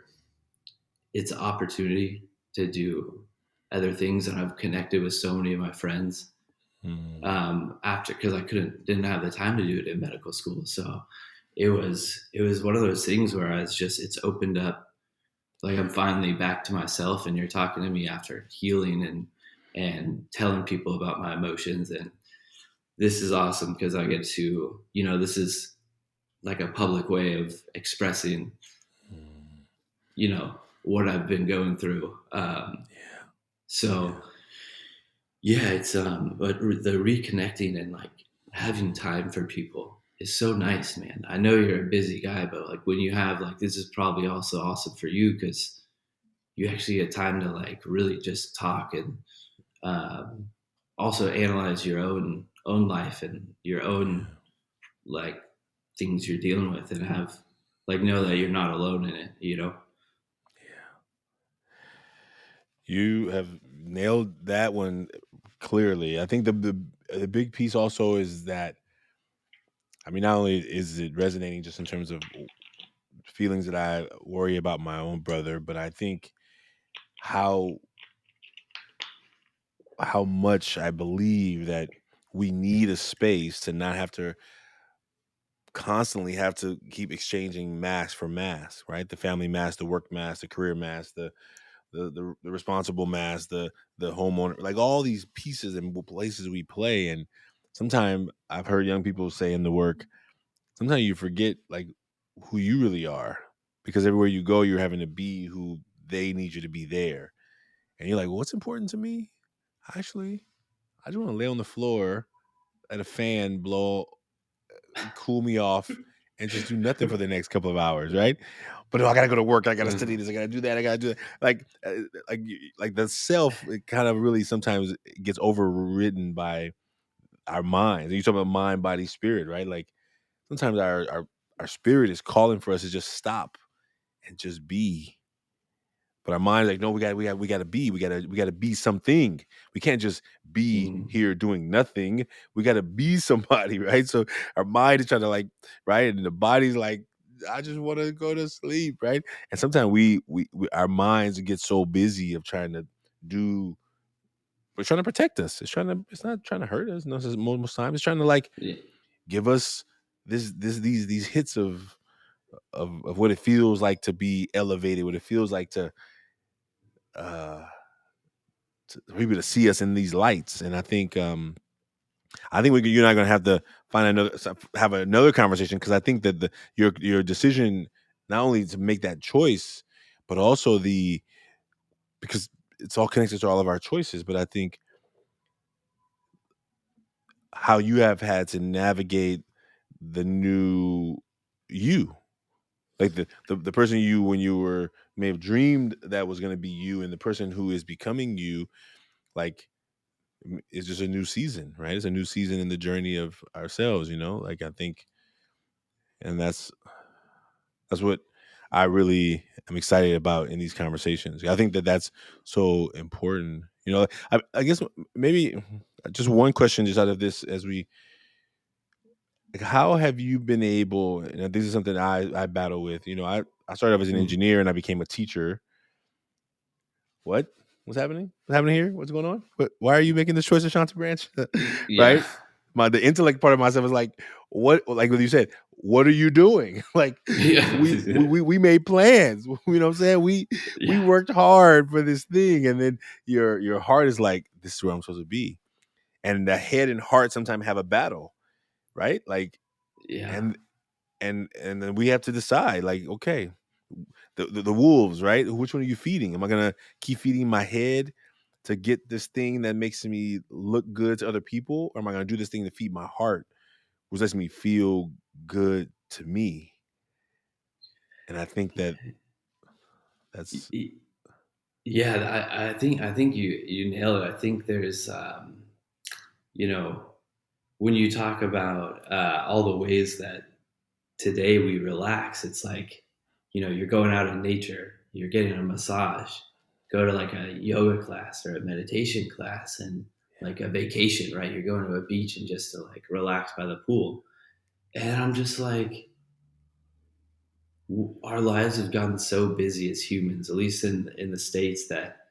it's an opportunity to do other things, and I've connected with so many of my friends mm, after, because I didn't have the time to do it in medical school. So it was one of those things where it's opened up. Like I'm finally back to myself, and you're talking to me after healing and telling people about my emotions. And this is awesome because I get to, this is like a public way of expressing, mm, what I've been going through. So yeah, yeah, but the reconnecting and like having mm, time for people is so nice, man. I know you're a busy guy, but like when you have like, this is probably also awesome for you because you actually get time to like really just talk and um, also analyze your own life and your own yeah, like things you're dealing with, and have like know that yeah, you're not alone in it. yeah. You have nailed that one clearly. I think the big piece also is that, I mean, not only is it resonating just in terms of feelings that I worry about my own brother, but I think how how much I believe that we need a space to not have to constantly have to keep exchanging mask for mask, right? The family mask, the work mask, the career mask, the responsible mask, the homeowner, like all these pieces and places we play. And sometimes I've heard young people say in the work, sometimes you forget like who you really are, because everywhere you go, you're having to be who they need you to be there. And you're like, well, what's important to me? Actually, I just want to lay on the floor, let a fan blow, cool me off, and just do nothing for the next couple of hours, right? But I gotta go to work. I gotta study Uh-huh. this. I gotta do that. I gotta do that. Like the self, it kind of really sometimes gets overridden by our minds. You talk about mind, body, spirit, right? Like sometimes our spirit is calling for us to just stop and just be. But our mind's like, no, we gotta be. We gotta be something. We can't just be Mm. here doing nothing. We gotta be somebody, right? So our mind is trying to like, right, and the body's like, I just want to go to sleep, right? And sometimes we our minds get so busy of trying to do trying to protect us. It's not trying to hurt us. No, most times it's trying to like Yeah. give us these hits of what it feels like to be elevated, what it feels like uh for people to see us in these lights. And I think you're not going to have to have another conversation, because I think that your decision not only to make that choice, but also because it's all connected to all of our choices. But I think how you have had to navigate the new you, like the person you when you were may have dreamed that was going to be you, and the person who is becoming you, like it's just a new season, right? It's a new season in the journey of ourselves, like I think. And that's what I really am excited about in these conversations. I think that that's so important. I guess maybe just one question just out of this, as we like, how have you been able, and this is something I battle with, I started off as an Mm. engineer and I became a teacher. What? What's happening? What's happening here? What's going on? Why are you making this choice, Ashanti Branch? Yeah. Right? The intellect part of myself is like, what? Like what you said, what are you doing? Like Yeah. we made plans. You know what I'm saying? We Yeah. worked hard for this thing, and then your heart is like, this is where I'm supposed to be, and the head and heart sometimes have a battle, right? Like, Yeah. and and then we have to decide, like, okay, the wolves, right? Which one are you feeding? Am I gonna keep feeding my head to get this thing that makes me look good to other people, or am I gonna do this thing to feed my heart, which lets me feel good to me? And I think that's Y- Yeah, I think you nailed it. I think there's you know when you talk about all the ways that today we relax, it's like you're going out in nature, you're getting a massage, go to like a yoga class or a meditation class, and like a vacation, right? You're going to a beach and just to like relax by the pool. And I'm just like, our lives have gotten so busy as humans, at least in the states, that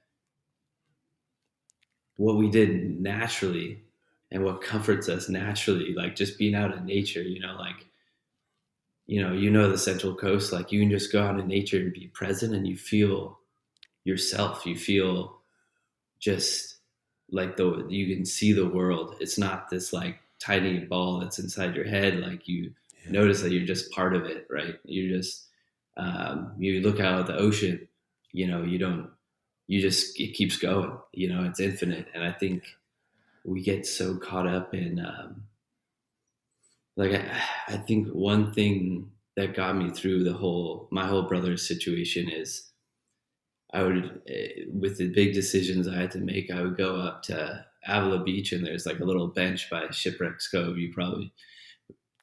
what we did naturally and what comforts us naturally, like just being out in nature, like the Central Coast, like you can just go out in nature and be present, and you feel yourself. You feel just like you can see the world. It's not this like tiny ball that's inside your head. Like you yeah, notice that you're just part of it, right? You just you look out at the ocean. You don't. You just it keeps going. It's infinite, and I think we get so caught up in like I think one thing that got me through my whole brother's situation is I would with the big decisions I had to make, I would go up to Avila Beach, and there's like a little bench by Shipwrecks Cove. You probably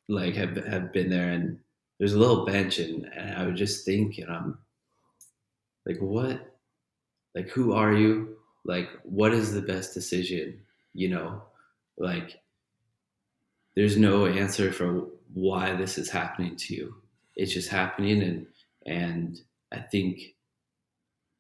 like have been there, and there's a little bench, and I would just think, and I'm like, what, like, who are you, like, what is the best decision, you know like, there's no answer for why this is happening to you. It's just happening, and I think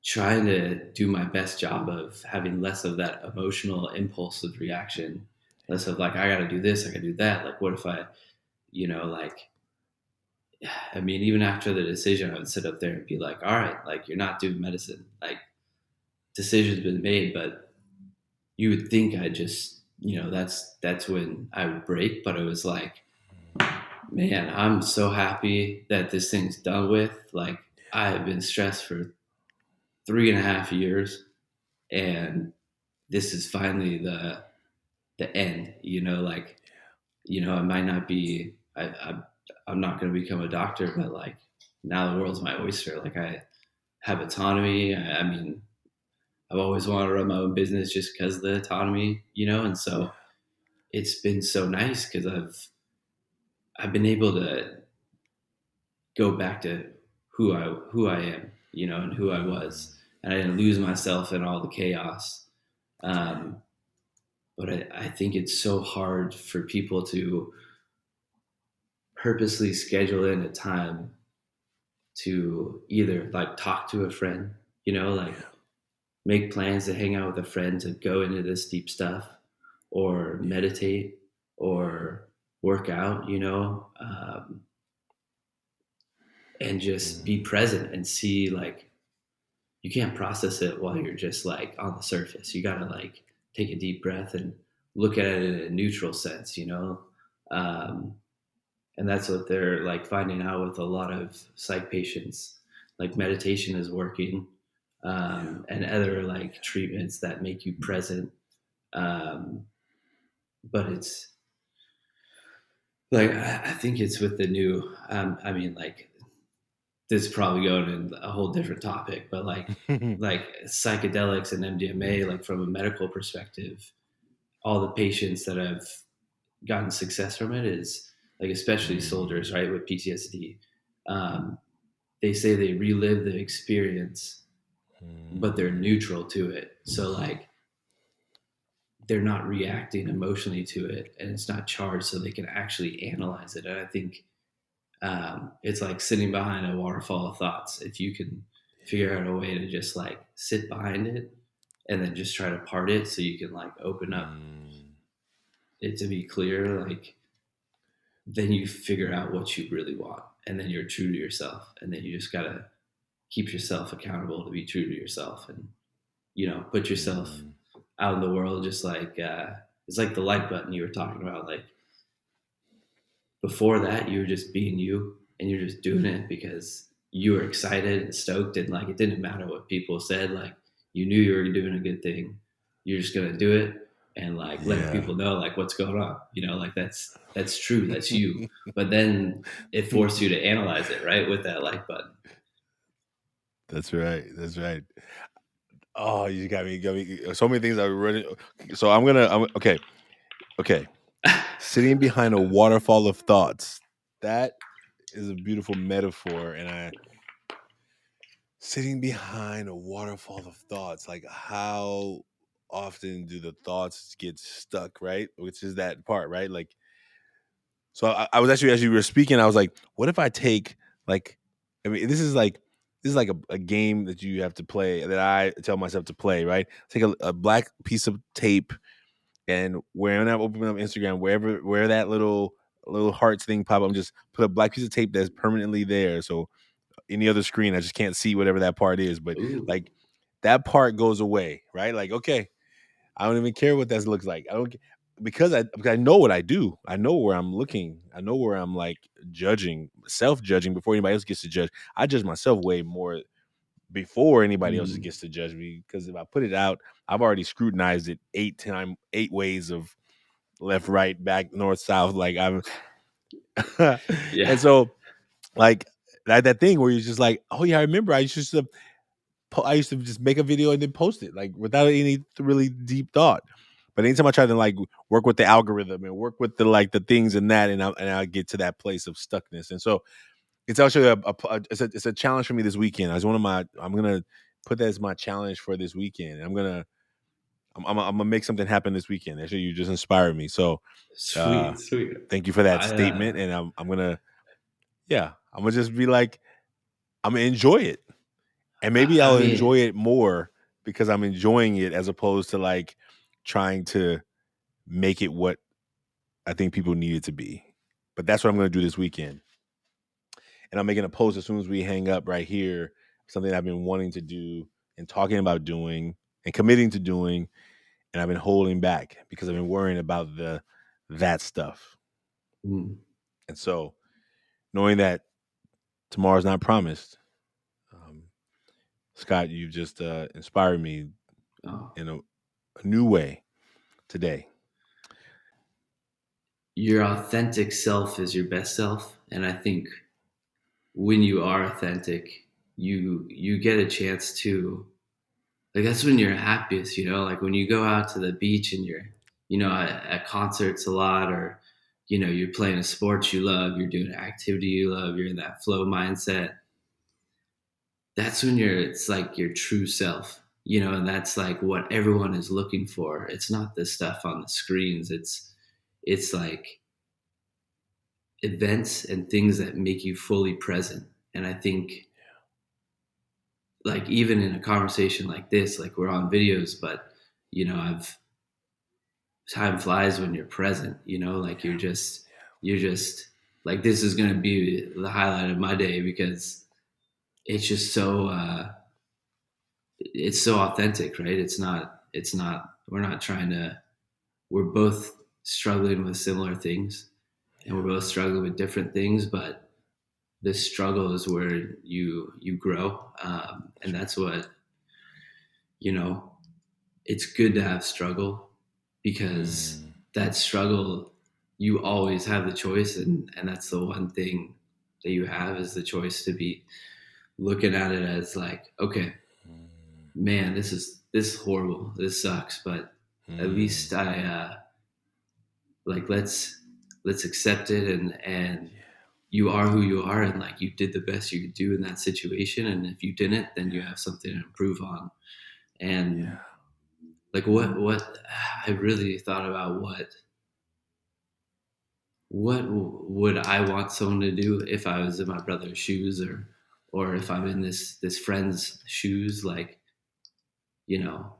trying to do my best job of having less of that emotional impulsive reaction, less of like I got to do this, I got to do that. Like, what if like, I mean, even after the decision, I would sit up there and be like, all right, like you're not doing medicine, like decision's been made, but you would think I just, that's when I would break, but it was like, man, I'm so happy that this thing's done with. Like, I have been stressed for 3.5 years, and this is finally the end. Like, it might not be. I'm not going to become a doctor, but like now the world's my oyster. Like I have autonomy. I mean, I've always wanted to run my own business just because of the autonomy, and yeah, so it's been so nice because I've been able to go back to who I am, and who I mm, was, and I didn't lose myself in all the chaos. Um, but I think it's so hard for people to purposely schedule in a time to either like talk to a friend, like yeah, make plans to hang out with a friend to go into this deep stuff or Yeah. meditate or work out, and just be Mm. present and see, like, you can't process it while you're just like on the surface. You got to like take a deep breath and look at it in a neutral sense. Um, and that's what they're like finding out with a lot of psych patients. Like meditation is working, Yeah. and other like treatments that make you present. Um, but it's like I think it's with the new. I mean, like this is probably going in a whole different topic, but like psychedelics and MDMA, like from a medical perspective, all the patients that have gotten success from it is like especially soldiers, Mm. right, with PTSD. Um, they say they relive the experience, but they're Mm. neutral to it. So like they're not reacting emotionally to it, and it's not charged, so they can actually analyze it. And I think it's like sitting behind a waterfall of thoughts. If you can figure out a way to just like sit behind it and then just try to part it so you can like open up Mm. it to be clear, like then you figure out what you really want and then you're true to yourself. And then you just gotta keep yourself accountable to be true to yourself and, put yourself Mm. out in the world just like it's like the like button you were talking about. Like before that you were just being you and you're just doing it because you were excited and stoked and like it didn't matter what people said, like you knew you were doing a good thing, you're just gonna do it and like let Yeah. people know like what's going on, like that's true, that's you. But then it forced you to analyze it, right, with that like button. That's right. That's right. Oh, you got me. So many things I running. So I'm okay. Okay. Sitting behind a waterfall of thoughts. That is a beautiful metaphor. And sitting behind a waterfall of thoughts, like how often do the thoughts get stuck, right? Which is that part, right? Like, so I was actually, as you were speaking, I was like, what if I take like, I mean, this is like a game that you have to play that I tell myself to play, right? Take a black piece of tape and when I open up Instagram, where that little hearts thing pop up, just put a black piece of tape that's permanently there. So any other screen, I just can't see whatever that part is. But Ooh. like that part goes away, right? Like, okay, I don't even care what that looks like. I don't because I know what I do. I know where I'm looking. I know where I'm like self-judging before anybody else gets to judge. I judge myself way more before anybody else Mm. gets to judge me because if I put it out, I've already scrutinized it 8 ways of left, right, back, north, south. Like I'm, Yeah. and so like that thing where you're just like, oh yeah, I remember I used to just make a video and then post it like without any really deep thought. But anytime I try to like work with the algorithm and work with the things and that, and I get to that place of stuckness. And so it's actually it's a challenge for me this weekend. As one of my I'm gonna put that as my challenge for this weekend. I'm gonna make something happen this weekend. Actually, you just inspired me. So Sweet, sweet. thank you for that I statement. And I'm gonna I'm gonna just be like I'm gonna enjoy it. And maybe I I'll mean, enjoy it more because I'm enjoying it as opposed to like trying to make it what I think people need it to be. But that's what I'm going to do this weekend. And I'm making a post as soon as we hang up right here, something I've been wanting to do and talking about doing and committing to doing. And I've been holding back because I've been worrying about that stuff. mm, And so knowing that tomorrow's not promised, um, Scott, you've just inspired me oh, in a new way today. your authentic self is your best self, and I think when you are authentic, you get a chance to, like, that's when you're happiest, like when you go out to the beach and you're, at concerts a lot, or you're playing a sport you love, you're doing an activity you love, you're in that flow mindset. That's when it's like your true self, and that's like what everyone is looking for. It's not the stuff on the screens. It's like events and things that make you fully present. And I think like even in a conversation like this, like we're on videos, but I've time flies when you're present, like you're just like, this is going to be the highlight of my day because it's just so it's so authentic, right? It's not we're not trying to we're both struggling with similar things, and we're both struggling with different things, but the struggle is where you grow, and that's what you know it's good to have struggle, because Mm, that struggle, you always have the choice, and that's the one thing that you have, is the choice to be looking at it as like, okay, mm, man, this is horrible, this sucks, but at mm. least I like, let's accept it, and you are who you are, and like, you did the best you could do in that situation, and if you didn't, then you have something to improve on. And Yeah. like, what I really thought about, what would I want someone to do if I was in my brother's shoes, or if I'm in this friend's shoes, like, you know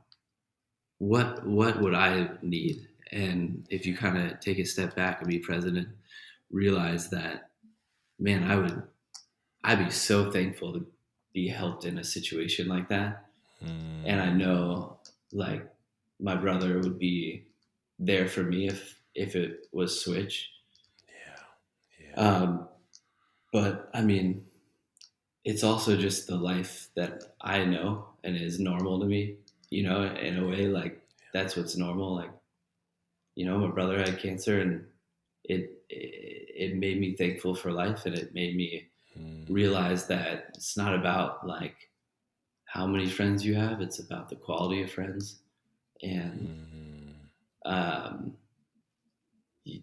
what would I need? And if you kind of take a step back and be present and realize that, man, I'd be so thankful to be helped in a situation like that. And I Mm, know, like, my brother would be there for me if it was switch. yeah. Yeah. Um, but I mean, it's also just the life that I know and is normal to me. In a way, like, that's what's normal. Like, my brother had cancer, and it made me thankful for life, and it made me Mm, realize that it's not about, like, how many friends you have; it's about the quality of friends, and mm, um,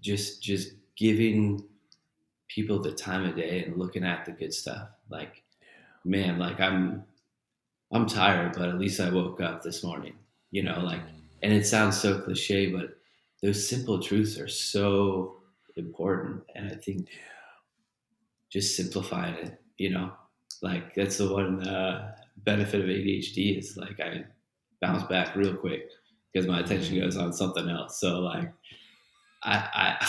just giving people the time of day and looking at the good stuff. Like, man, like, I'm tired, but at least I woke up this morning. Like, mm, and it sounds so cliche, but those simple truths are so important, and I think just simplifying it, like, that's the one benefit of ADHD, is like, I bounce back real quick because my attention goes mm, on something else. So, like, I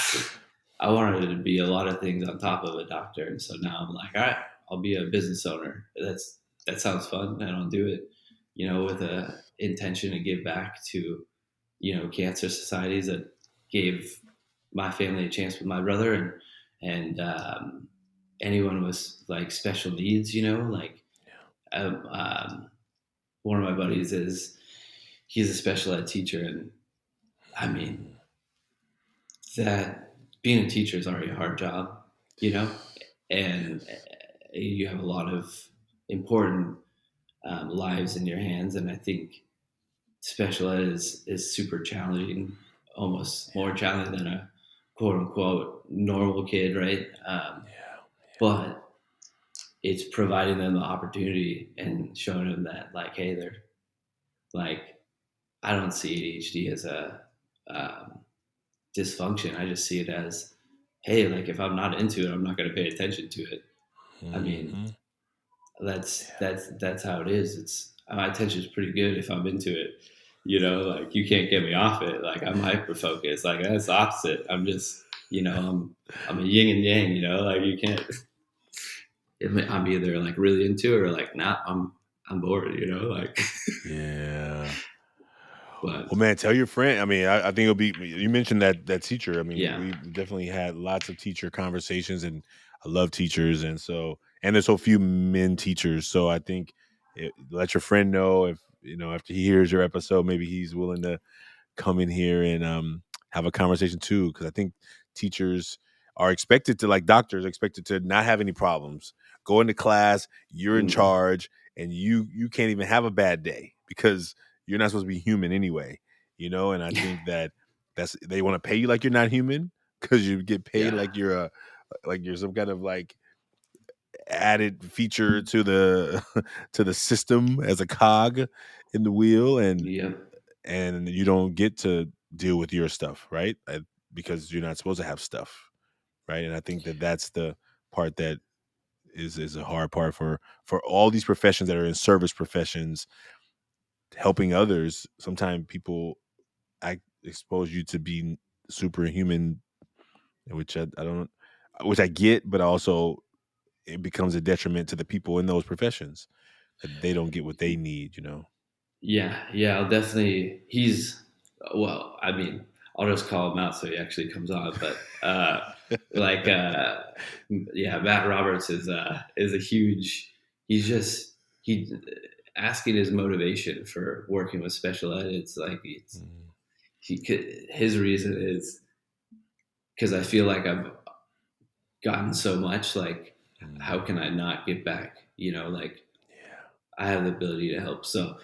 I wanted to be a lot of things on top of a doctor, and so now I'm like, all right, I'll be a business owner. That sounds fun, and I'll do it, with a intention to give back to, cancer societies that gave my family a chance with my brother, and anyone with, like, special needs, like, one of my buddies he's a special ed teacher, and I mean, mm. that being a teacher is already a hard job, you know, and Yes. you have a lot of important lives in your hands, and I think special ed is super challenging, almost more challenging than a quote unquote normal kid, right? Yeah. But it's providing them the opportunity and showing them that, like, hey, they're like, I don't see ADHD as a um, dysfunction. I just see it as, hey, like, if I'm not into it, I'm not going to pay attention to it. I mean, Mm-hmm. that's how it is. It's my attention is pretty good if I'm into it. Like, you can't get me off it. Like, I'm hyper focused. Like, that's the opposite. I'm just, I'm a yin and yang. Like, you can't. I'm either, like, really into it, or, like, not. I'm bored. Like, Yeah. but Well, man, tell your friend. I mean, I think it'll be. You mentioned that teacher. I mean, yeah. we definitely had lots of teacher conversations, and I love teachers, and there's so few men teachers. So I think let your friend know if after he hears your episode, maybe he's willing to come in here and have a conversation too, because I think teachers are expected to, like doctors, are expected to not have any problems. Go into class, you're in Mm, charge, and you can't even have a bad day because you're not supposed to be human anyway. And I think that's they want to pay you like you're not human because you get paid yeah. like you're some kind of like added feature to the to the system as a cog in the wheel, Yep. and you don't get to deal with your stuff, right? Because you're not supposed to have stuff, right? And I think that's the part that is a hard part for all these professions that are in service professions, helping others. Sometimes people expose you to be superhuman, which I don't, which I get, but also it becomes a detriment to the people in those professions that they don't get what they need. Yeah, I'll definitely. He's well. I mean, I'll just call him out so he actually comes on. But like, yeah, Matt Roberts is a huge. He's just he asking his motivation for working with special ed. It's like Mm, his reason is because I feel like I've gotten so much. Like, how mm, can I not give back? Like yeah, I have the ability to help. So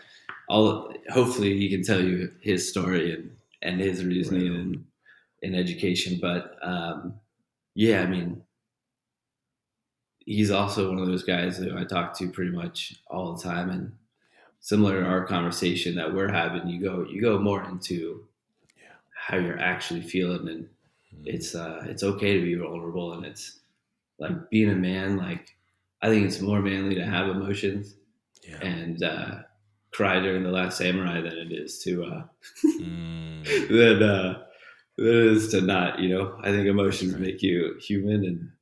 I'll hopefully he can tell you his story and his right reasoning on. in education. But yeah, I mean, he's also one of those guys that I talk to pretty much all the time. And similar to our conversation that we're having, you go more into Yeah. how you're actually feeling, and Mm, it's okay to be vulnerable, and it's like being a man. Like I think it's more manly to have emotions yeah. and cry during the Last Samurai than it is to Mm, than than it is to not. I think that's emotions right. make you human, and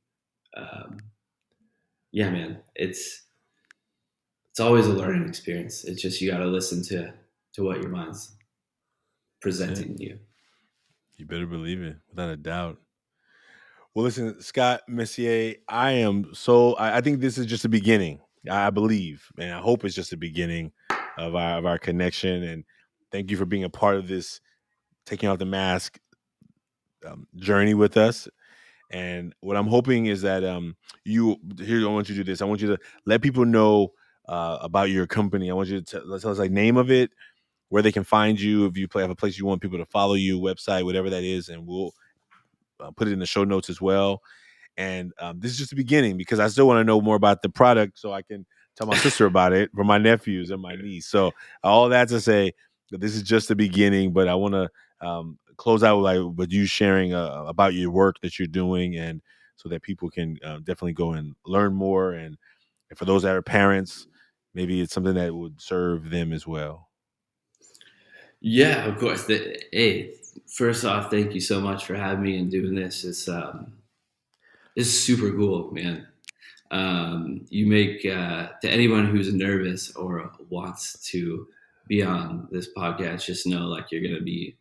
yeah, man, it's always a learning experience. It's just you got to listen to what your mind's That's it. presenting you. You better believe it, without a doubt. Well, listen, Scott Messier, I think this is just the beginning. I believe, and I hope it's just the beginning of our connection. And thank you for being a part of this taking off the mask journey with us. And what I'm hoping is that you here. I want you to do this. I want you to let people know about your company. I want you to tell us like name of it, where they can find you, if you have a place you want people to follow you, website, whatever that is, and we'll put it in the show notes as well. And this is just the beginning because I still want to know more about the product so I can tell my sister about it for my nephews and my niece. So all that to say that this is just the beginning, but I want to close out with you sharing about your work that you're doing, and so that people can definitely go and learn more. And for those that are parents, maybe it's something that would serve them as well. Yeah, of course. Hey, first off, thank you so much for having me and doing this. It's super cool, man. You make to anyone who's nervous or wants to be on this podcast, just know like you're gonna be.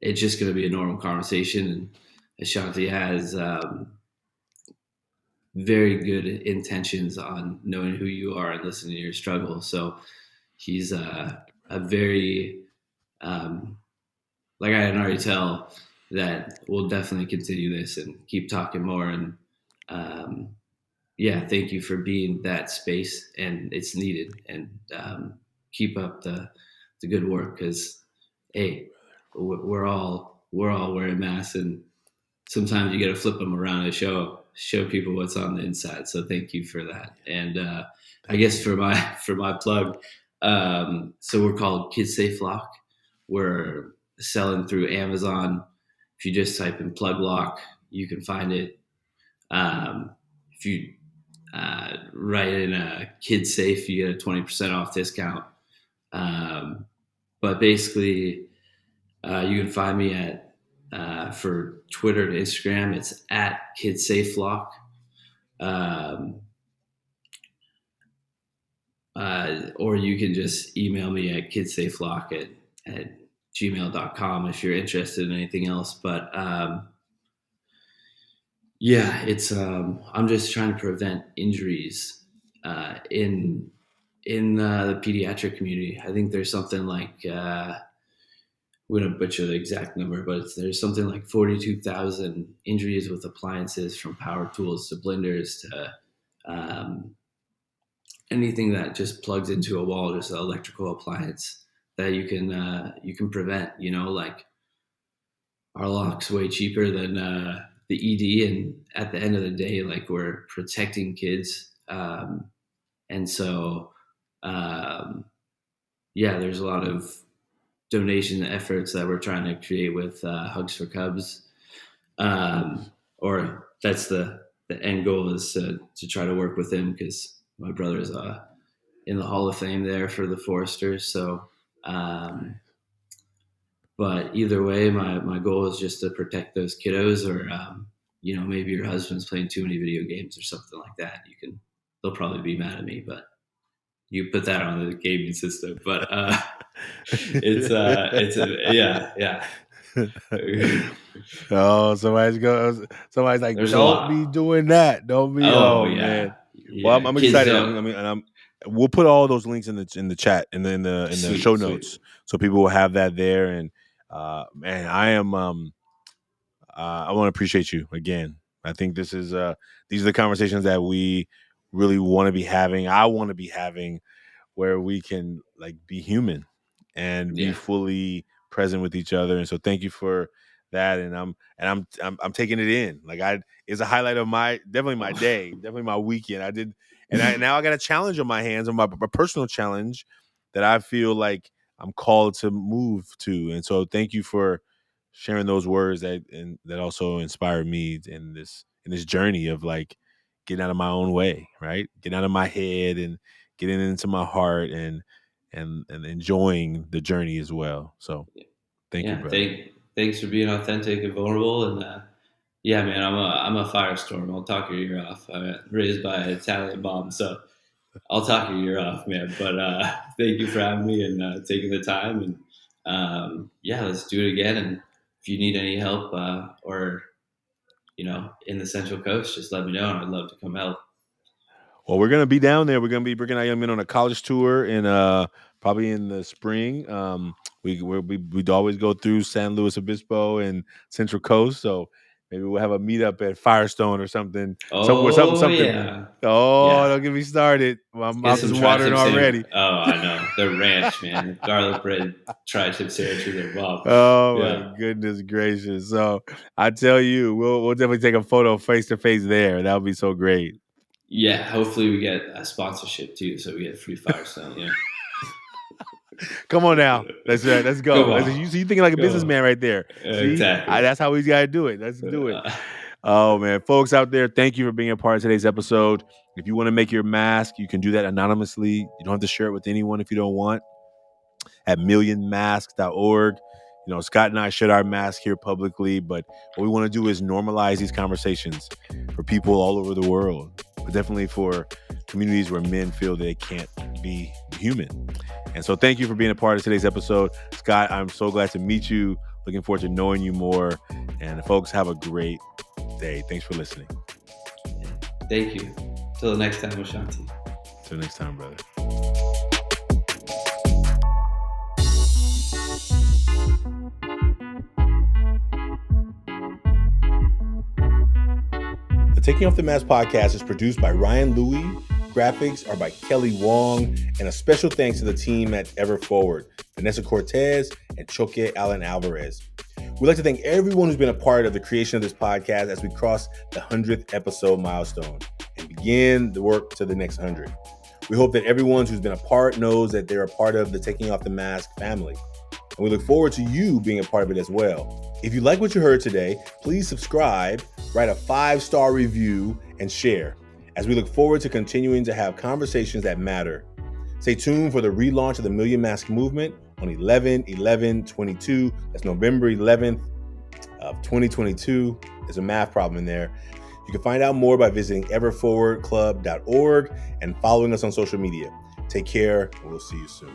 It's just gonna be a normal conversation, and Ashanti has very good intentions on knowing who you are and listening to your struggle. So he's a very like I can already tell that we'll definitely continue this and keep talking more. And um, yeah, thank you for being that space, and it's needed. And keep up the good work because hey, we're all wearing masks, and sometimes you got to flip them around and show people what's on the inside. So thank you for that. And I Thank guess you. for my plug, so we're called Kids Safe Lock. We're selling through Amazon. If you just type in plug lock, you can find it. If you write in Kids Safe, you get a 20% off discount. Um, but basically, you can find me at for Twitter and Instagram. It's at KidSafeLock. Um, or you can just email me at kidsafelock at gmail.com if you're interested in anything else. But yeah, it's I'm just trying to prevent injuries in the pediatric community. I think there's something like I'm going to butcher the exact number, but there's something like 42,000 injuries with appliances, from power tools to blenders to um, anything that just plugs into a wall, just an electrical appliance that you can prevent. Like our lock's way cheaper than the ED, and at the end of the day, like we're protecting kids, and so um, yeah, there's a lot of donation efforts that we're trying to create with Hugs for Cubs, or that's end goal is to try to work with him, because my brother's in the Hall of Fame there for the Foresters. So, but either way, my goal is just to protect those kiddos, or maybe your husband's playing too many video games or something like that. They'll probably be mad at me, but you put that on the gaming system. But yeah. Oh, somebody's like, There's a don't be lot. doing that. Don't be. Oh Yeah. man. Well, Yeah. I'm Kids excited. don't. We'll put all those links in the chat in the show Sweet. notes, so people will have that there. And man, I am I want to appreciate you again. I think these are the conversations that we really want to be having. I want to be having, where we can like be human and be Yeah. fully present with each other. And so thank you for that. And I'm taking it in. It's a highlight of definitely my day, definitely my weekend. Now I got a challenge on my hands, on my personal challenge that I feel like I'm called to move to. And so thank you for sharing those words that also inspired me in this journey of like getting out of my own way, right? Getting out of my head and getting into my heart and enjoying the journey as well. So thank you, brother. Thanks for being authentic and vulnerable. And yeah, man, I'm a firestorm. I'll talk your ear off. I'm raised by an Italian mom, so I'll talk your ear off, man. But thank you for having me and taking the time. And yeah, let's do it again. And if you need any help or in the Central Coast, just let me know, and I'd love to come help. Well, we're gonna be down there. We're gonna be bringing in on a college tour in probably in the spring. We'd always go through San Luis Obispo and Central Coast, so maybe we'll have a meetup at Firestone or something. Something. Yeah. Oh, Yeah. don't get me started. My mouth Get is some watering tri-tip already. Oh, I know. The ranch, man. Garlic bread, tri-tip sandwich with their mom. Oh my Yeah. goodness gracious! So I tell you, we'll definitely take a photo face to face there. That would be so great. Yeah. Hopefully we get a sponsorship too, so we get free Firestone. Yeah. Come on now. Let's Come go. on. You thinking like a businessman right there. See, Exactly. that's how he's got to do it. Let's do it. Oh man, folks out there, thank you for being a part of today's episode. If you want to make your mask, you can do that anonymously. You don't have to share it with anyone if you don't want. At millionmasks.org. Scott and I shared our mask here publicly, but what we want to do is normalize these conversations for people all over the world, but definitely for communities where men feel they can't be human. And so thank you for being a part of today's episode. Scott, I'm so glad to meet you. Looking forward to knowing you more. And folks, have a great day. Thanks for listening. Thank you. Till the next time, Ashanti. Till next time, brother. The Taking Off the Mask podcast is produced by Ryan Louie. Graphics are by Kelly Wong, and a special thanks to the team at Ever Forward, Vanessa Cortez and Choque Allen Alvarez. We'd like to thank everyone who's been a part of the creation of this podcast as we cross the 100th episode milestone and begin the work to the next 100. We hope that everyone who's been a part knows that they're a part of the Taking Off the Mask family. And we look forward to you being a part of it as well. If you like what you heard today, please subscribe, write a 5-star review, and share, as we look forward to continuing to have conversations that matter. Stay tuned for the relaunch of the Million Mask Movement on 11/11/22. That's November 11th of 2022. There's a math problem in there. You can find out more by visiting everforwardclub.org and following us on social media. Take care, and we'll see you soon.